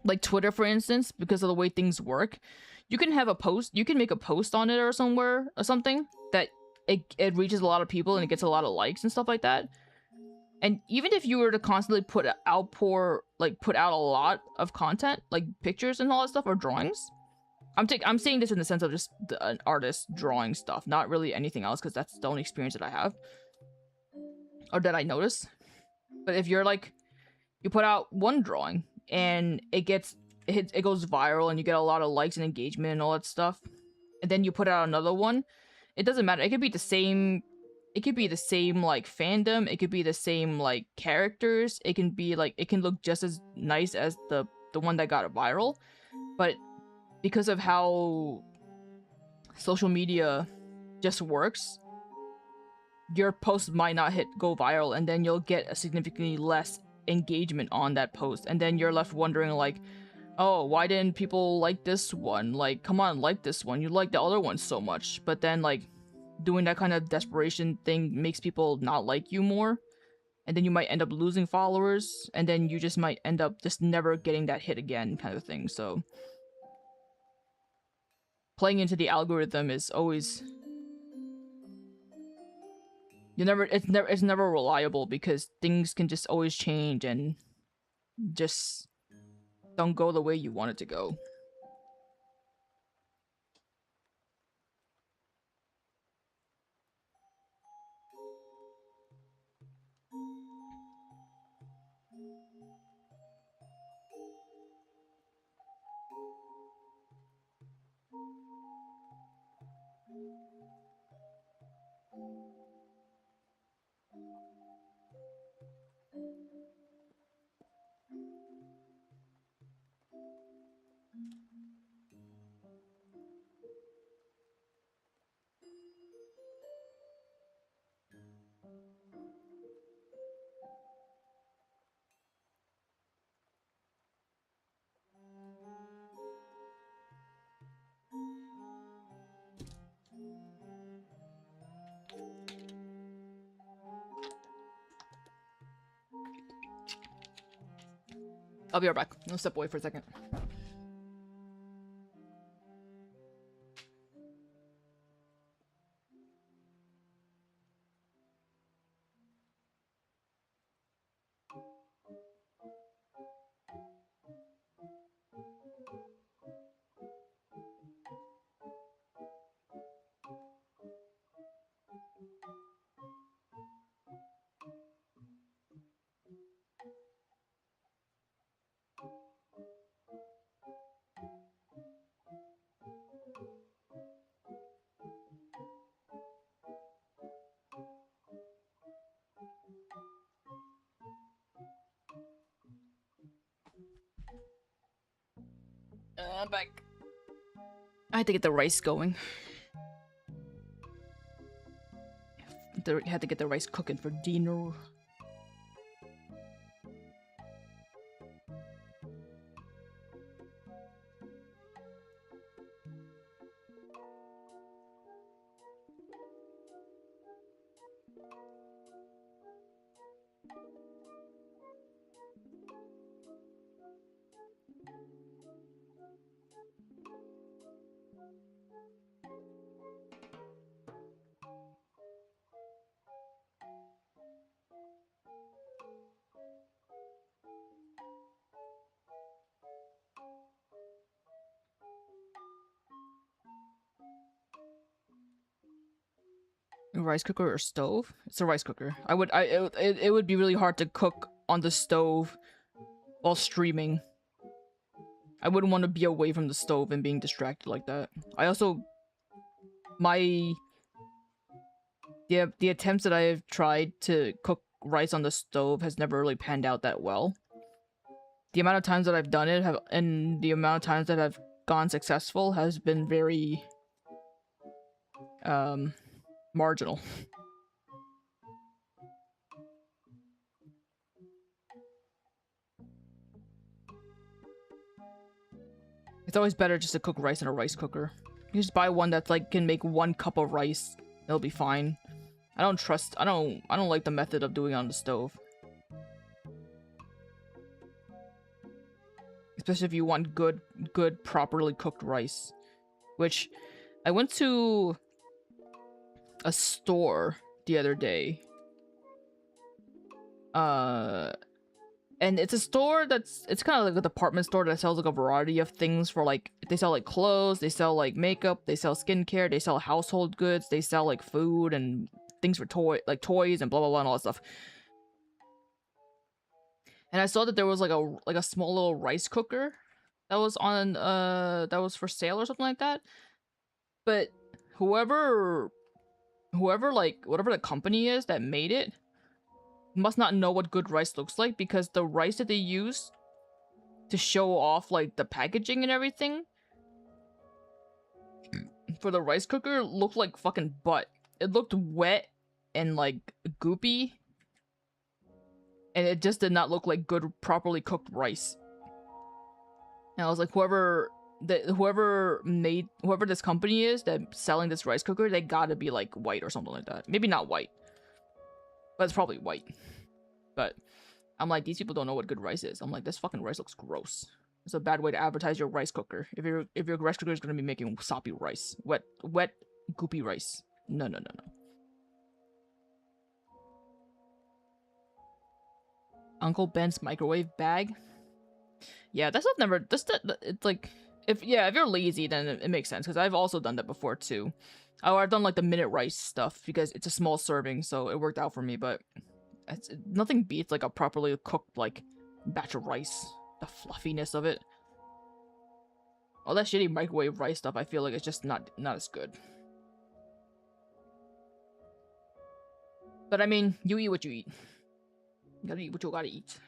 Like Twitter, for instance, because of the way things work, you can have a post, you can make a post on it or somewhere or something that it reaches a lot of people and it gets a lot of likes and stuff like that. And even if you were to constantly put out a lot of content, like pictures and all that stuff or drawings, I'm saying this in the sense of just an artist drawing stuff, not really anything else, because that's the only experience that I have or that I notice. But if you're like, you put out one drawing and it goes viral and you get a lot of likes and engagement and all that stuff, and then you put out another one, it doesn't matter. It could be the same like fandom, it could be the same like characters, it can be like, it can look just as nice as the one that got it viral, but because of how social media just works, your post might not go viral, and then you'll get a significantly less engagement on that post, and then you're left wondering like, oh, why didn't people like this one? Like, come on, like this one, you like the other one so much. But then like doing that kind of desperation thing makes people not like you more, and then you might end up losing followers, and then you just might end up just never getting that hit again, kind of thing. So playing into the algorithm is always, it's never reliable, because things can just always change and just don't go the way you want it to go. I'll be right back. I'll step away for a second. I'm back. I had to get the rice going. Had to get the rice cooking for dinner. A rice cooker or stove? It's a rice cooker. It would be really hard to cook on the stove while streaming. I wouldn't want to be away from the stove and being distracted like that. I also the attempts that I have tried to cook rice on the stove has never really panned out that well. The amount of times that I've done it and the amount of times that I've gone successful has been very marginal. It's always better just to cook rice in a rice cooker. You just buy one that's like can make 1 cup of rice. It'll be fine. I don't like the method of doing it on the stove. Especially if you want good properly cooked rice. Which I went to a store the other day. And it's a store it's kind of like a department store that sells like a variety of things for like, they sell like clothes, they sell like makeup, they sell skincare, they sell household goods, they sell like food and things for toys and blah blah blah and all that stuff. And I saw that there was like a small little rice cooker that was on that was for sale or something like that. But whoever like whatever the company is that made it must not know what good rice looks like, because the rice that they use to show off like the packaging and everything for the rice cooker looked like fucking butt. It looked wet and like goopy, and it just did not look like good properly cooked rice. And I was like, whoever this company is that's selling this rice cooker, they gotta be like white or something like that. Maybe not white, but it's probably white. But I'm like, these people don't know what good rice is. I'm like, this fucking rice looks gross. It's a bad way to advertise your rice cooker. If your rice cooker is gonna be making soppy rice, wet, goopy rice. No. Uncle Ben's microwave bag. Yeah, that stuff never. It's like, if you're lazy, then it makes sense, because I've also done that before too. Oh, I've done like the minute rice stuff because it's a small serving, so it worked out for me. But nothing beats like a properly cooked like batch of rice. The fluffiness of it. All that shitty microwave rice stuff, I feel like it's just not as good. But I mean, you eat what you eat. You gotta eat what you gotta eat.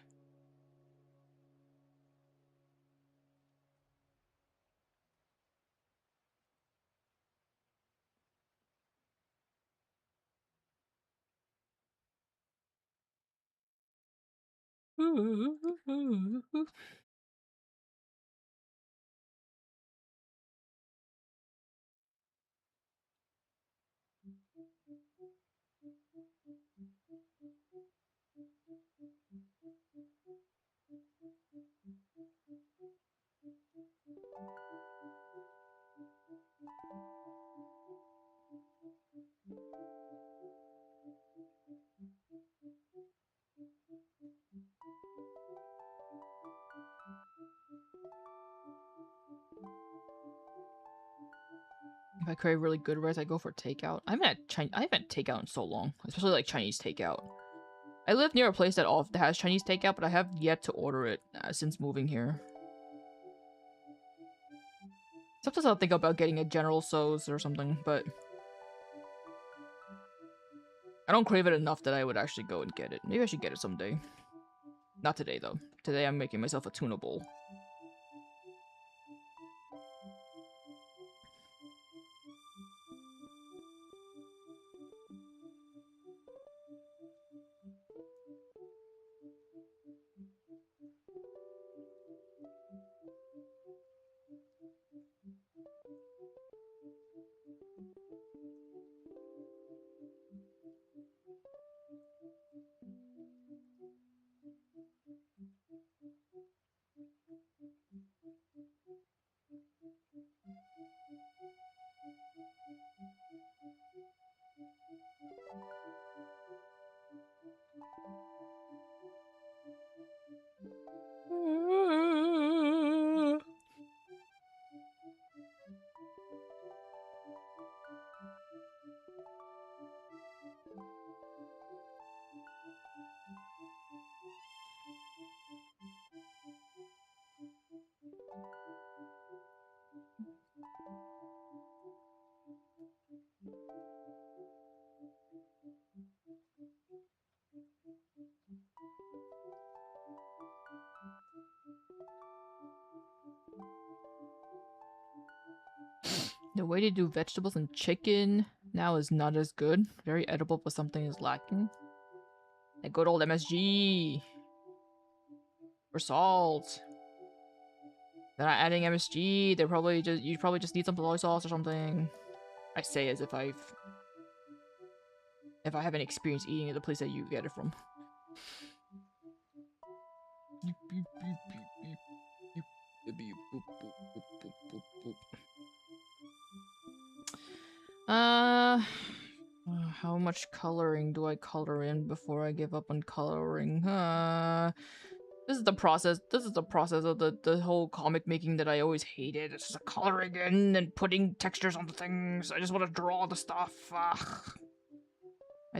If I crave really good rice, I go for takeout. I haven't had takeout in so long, especially like Chinese takeout. I live near a place that has Chinese takeout, but I have yet to order it since moving here. Sometimes I'll think about getting a 𝓻𝓪𝓲𝓷 or something, but I don't crave it enough that I would actually go and get it. Maybe I should get it someday. Not today, though. Today I'm making myself a tuna bowl. The way they do vegetables and chicken now is not as good. Very edible, but something is lacking. That good old MSG. Or salt. They're not adding MSG. They're probably just you probably just need some soy sauce or something. I say as if I haven't experienced eating at the place that you get it from. How much coloring do I color in before I give up on coloring? This is the process. This is the process of the whole comic making that I always hated. It's just coloring in and putting textures on the things. I just want to draw the stuff. I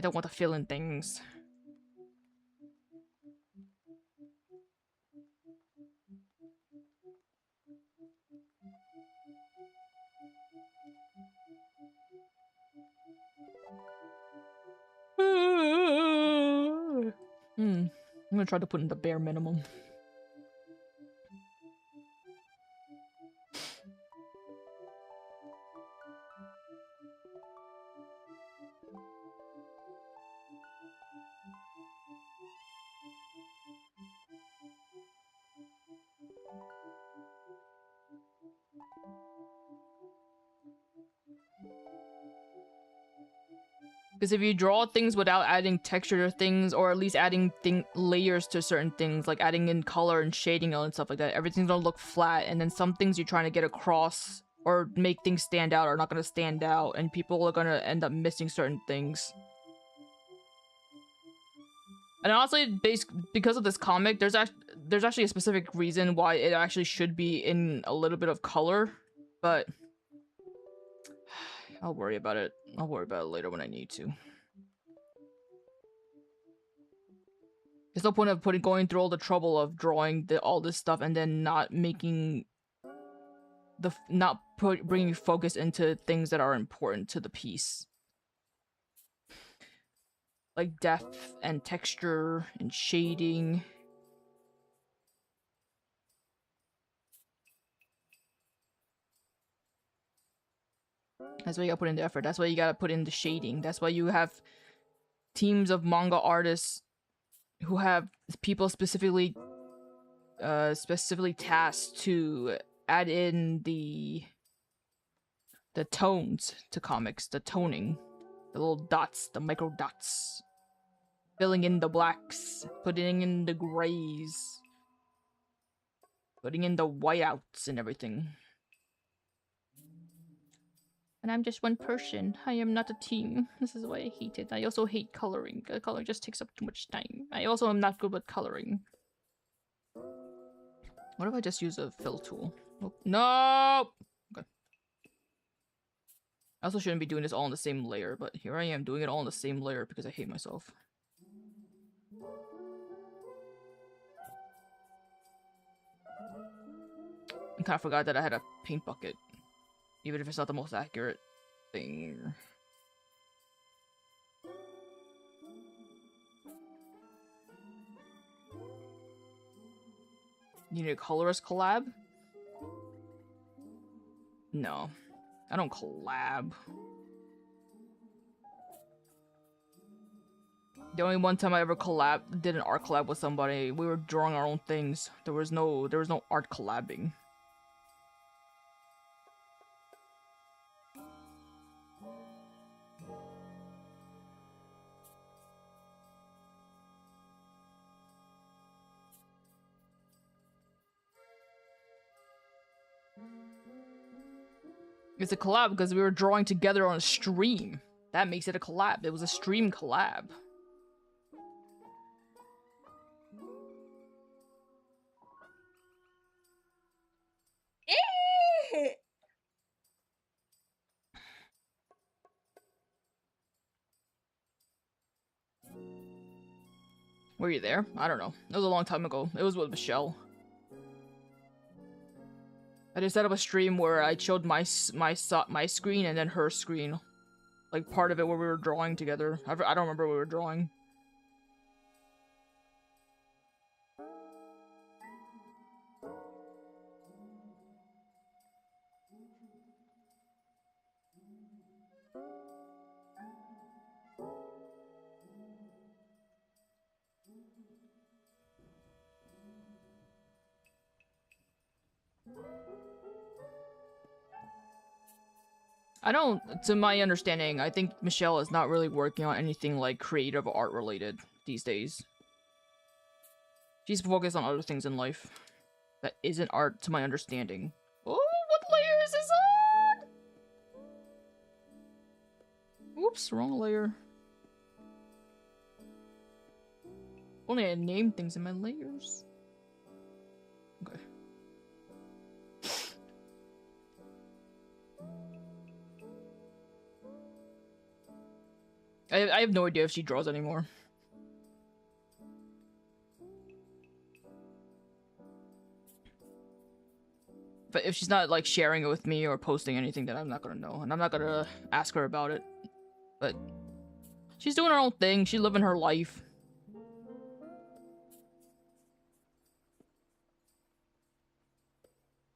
don't want to fill in things. I'm gonna try to put in the bare minimum. Because if you draw things without adding texture to things, or at least adding layers to certain things, like adding in color and shading and stuff like that, everything's gonna look flat, and then some things you're trying to get across or make things stand out are not gonna stand out, and people are gonna end up missing certain things. And honestly, because of this comic, there's actually a specific reason why it actually should be in a little bit of color, but I'll worry about it. I'll worry about it later when I need to. There's no point of going through all the trouble of drawing all this stuff and then not making bringing focus into things that are important to the piece, like depth and texture and shading. That's why you gotta put in the effort. That's why you gotta put in the shading. That's why you have teams of manga artists who have people specifically tasked to add in the tones to comics, the toning, the little dots, the micro dots, filling in the blacks, putting in the grays, putting in the whiteouts and everything. And I'm just one person. I am not a team. This is why I hate it. I also hate coloring. Coloring just takes up too much time. I also am not good with coloring. What if I just use a fill tool? Oh, no! Okay. I also shouldn't be doing this all in the same layer, but here I am doing it all in the same layer because I hate myself. I kind of forgot that I had a paint bucket, even if it's not the most accurate thing. You need a colorist collab? No, I don't collab. The only one time I ever did an art collab with somebody, we were drawing our own things. There was no art collabing. It's a collab because we were drawing together on a stream. That makes it a collab. It was a stream collab. Were you there? I don't know. It was a long time ago. It was with Michelle. I just set up a stream where I showed my screen and then her screen. Like, part of it where we were drawing together. I don't remember what we were drawing. I don't, to my understanding, I think Michelle is not really working on anything like creative art related these days. She's focused on other things in life that isn't art, to my understanding. Oh, what layer is this on? Oops, wrong layer. Only I named things in my layers. Okay. I have no idea if she draws anymore. But if she's not, like, sharing it with me or posting anything, then I'm not gonna know. And I'm not gonna ask her about it. But she's doing her own thing. She's living her life.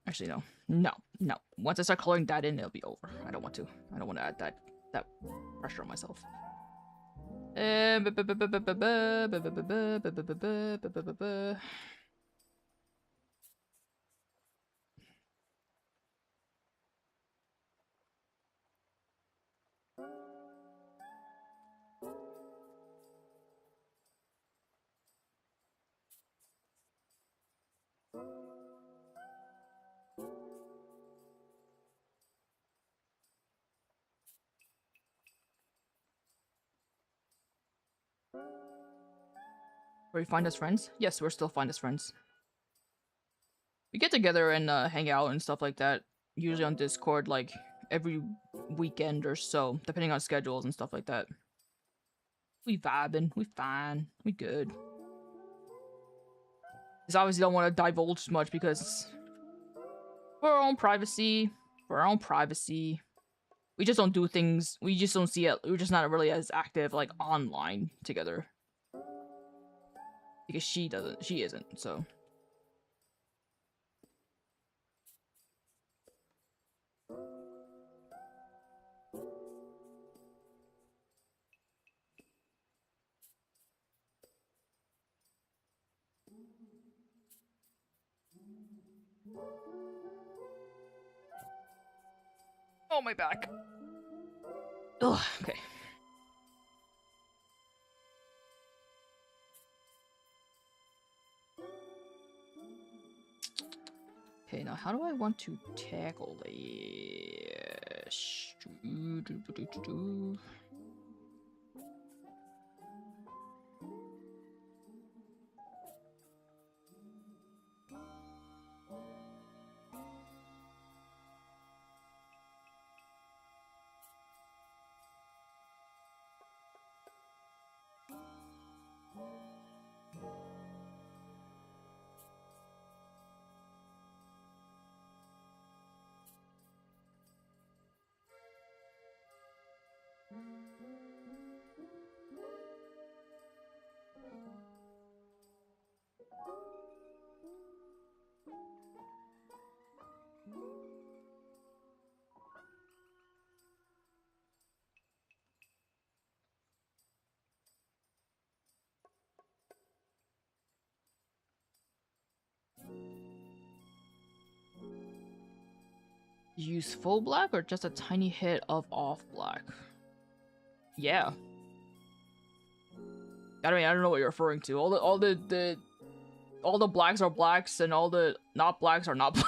Actually, no. No. No. Once I start coloring that in, it'll be over. I don't want to. I don't want to add that pressure on myself. Where we find us friends? Yes, we're still find us friends. We get together and hang out and stuff like that. Usually on Discord, like, every weekend or so, depending on schedules and stuff like that. We vibing. We fine. We good. Just obviously don't want to divulge too much because for our own privacy. For our own privacy. We just don't do things. We just don't see it. We're just not really as active, like, online together. Because she isn't, so. Oh, my back. Ugh, okay. Okay, now how do I want to tackle this? Use full black or just a tiny hit of off black? Yeah. I mean, I don't know what you're referring to. All the blacks are blacks and all the not blacks are not black.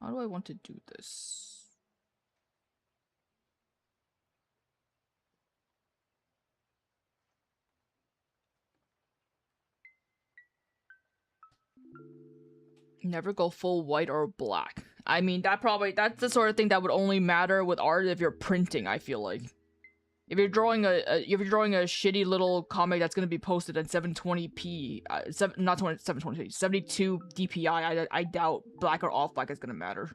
How do I want to do this? Never go full white or black. I mean, that's the sort of thing that would only matter with art if you're printing, I feel like. If you're drawing a shitty little comic that's gonna be posted at 720p, 720p, 72 DPI, I doubt black or off black is gonna matter.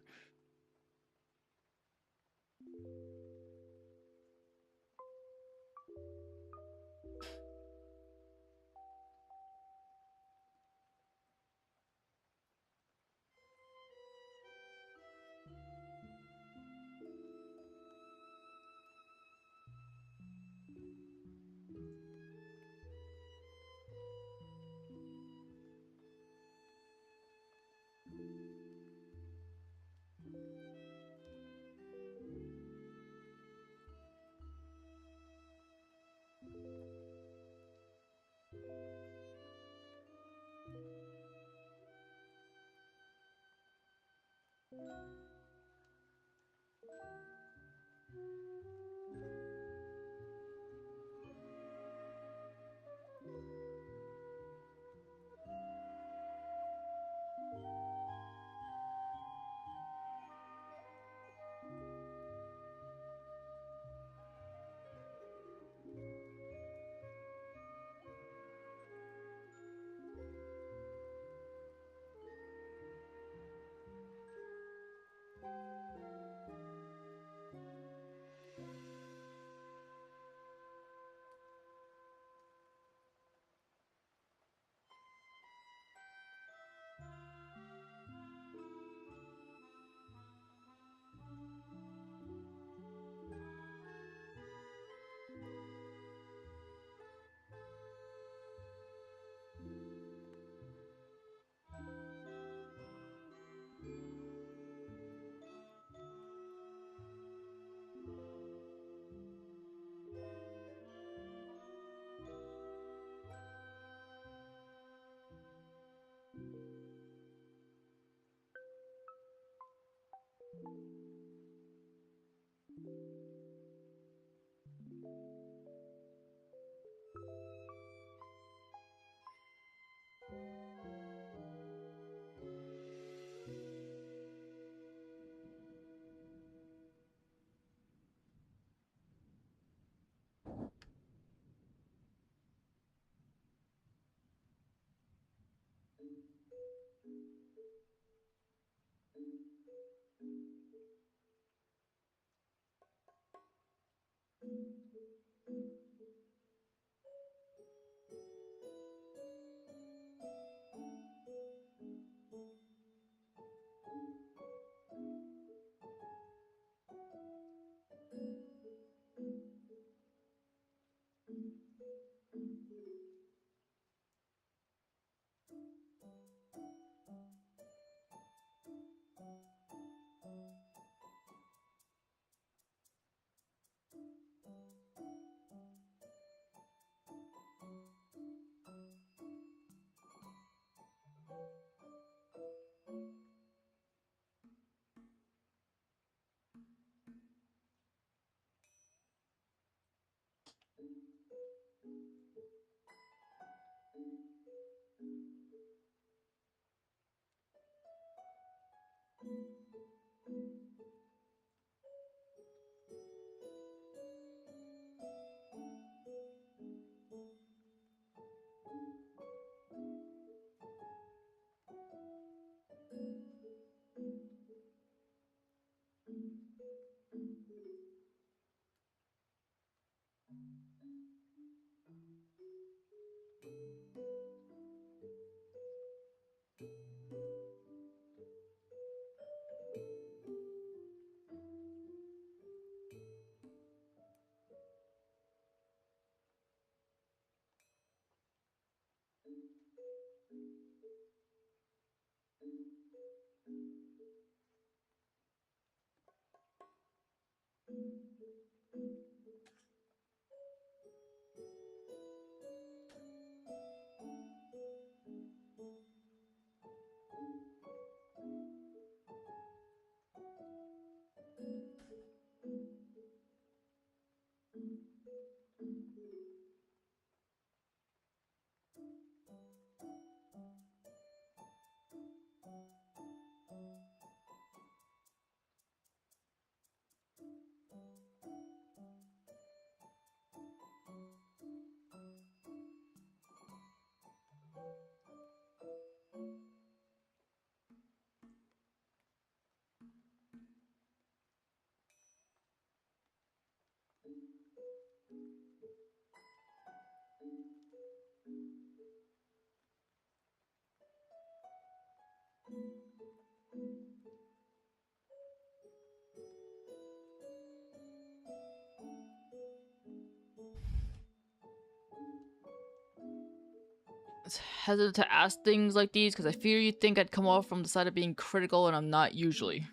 hesitant to ask things like these because I fear you think I'd come off from the side of being critical, and I'm not usually.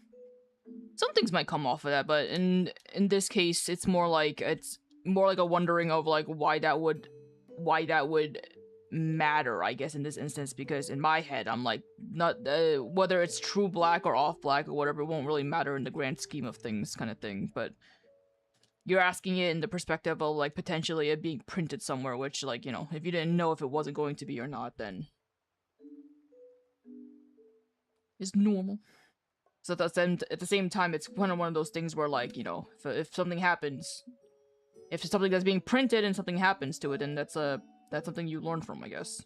Some things might come off of that, but in this case, it's more like a wondering of like why that would matter, I guess, in this instance, because in my head I'm like, not whether it's true black or off black or whatever, it won't really matter in the grand scheme of things, kind of thing. But you're asking it in the perspective of like potentially it being printed somewhere, which, like, you know, if you didn't know if it wasn't going to be or not, then is normal. So at the same time, it's kind of one of those things where, like, you know, if something happens, if it's something that's being printed and something happens to it, then that's something you learn from, I guess.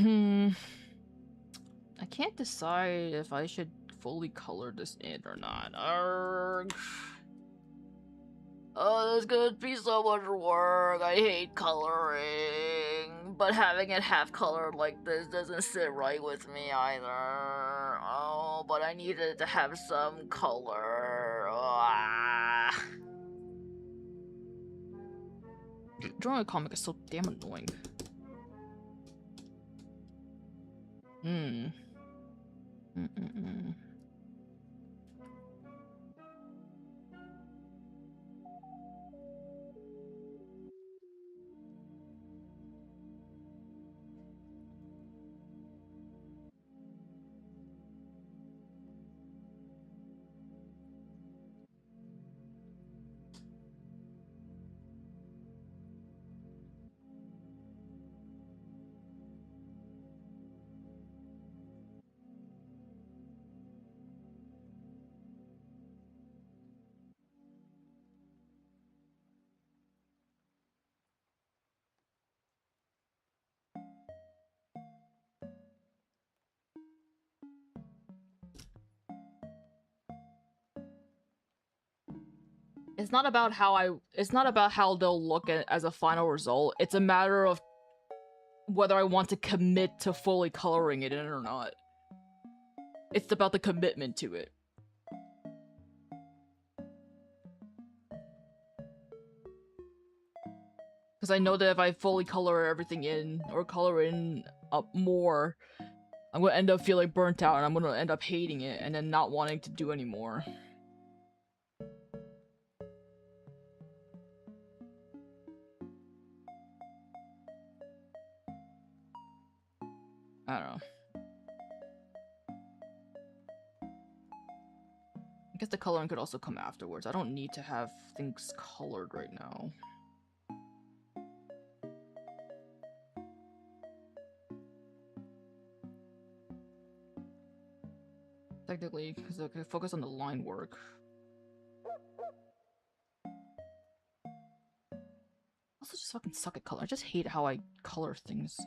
I can't decide if I should fully color this in or not. Arrgh. Oh, this is gonna be so much work. I hate coloring. But having it half colored like this doesn't sit right with me either. Oh, but I needed to have some color. Ah. Drawing a comic is so damn annoying. It's not about how they'll look at as a final result. It's a matter of whether I want to commit to fully coloring it in or not. It's about the commitment to it. Because I know that if I fully color everything in, or color in up more, I'm gonna end up feeling burnt out and I'm gonna end up hating it and then not wanting to do anymore. I don't know. guess the coloring could also come afterwards. I don't need to have things colored right now. Technically, because I could focus on the line work. Also just fucking suck at color. I just hate how I color things.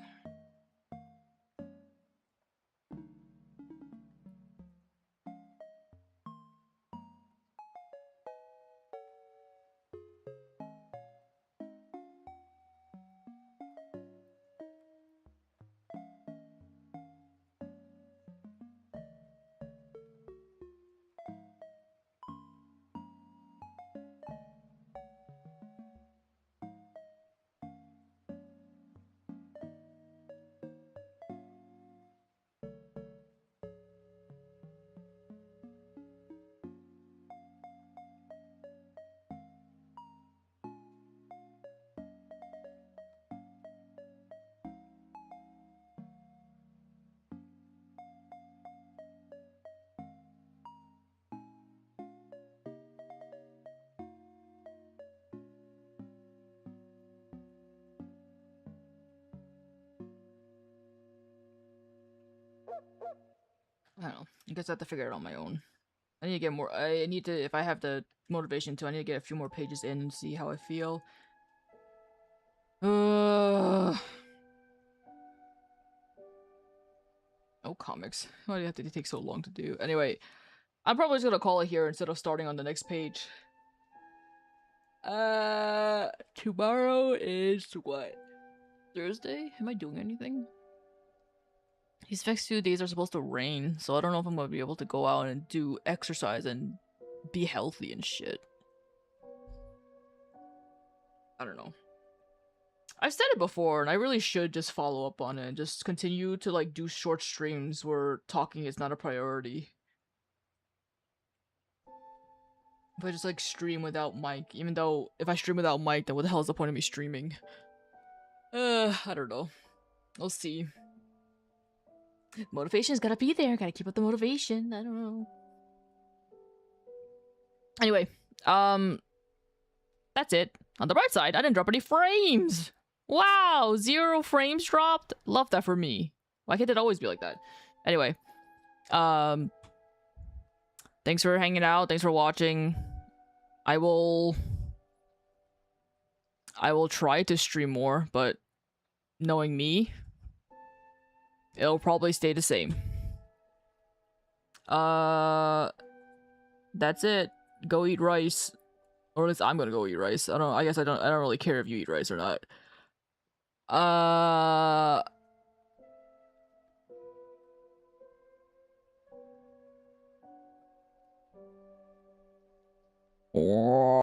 I don't know. I guess I have to figure it out on my own. I need to get more. I need to, if I have the motivation to, I need to get a few more pages in and see how I feel. No comics. Why do you have to take so long to do? Anyway, I'm probably just gonna call it here instead of starting on the next page. Tomorrow is what? Thursday? Am I doing anything? These next few days are supposed to rain, so I don't know if I'm gonna be able to go out and do exercise and be healthy and shit. I don't know. I've said it before, and I really should just follow up on it and just continue to like do short streams where talking is not a priority. If I just like stream without mic, even though if I stream without mic, then what the hell is the point of me streaming? I don't know. We'll see. Motivation's gotta be there. Gotta keep up the motivation. I don't know. Anyway, that's it. On the bright side, I didn't drop any frames. Wow, 0 frames dropped. Love that for me. Why can't it always be like that? Anyway, thanks for hanging out. Thanks for watching. I will try to stream more, but knowing me, it'll probably stay the same. That's it. Go eat rice. Or at least I'm gonna go eat rice. I guess I don't really care if you eat rice or not.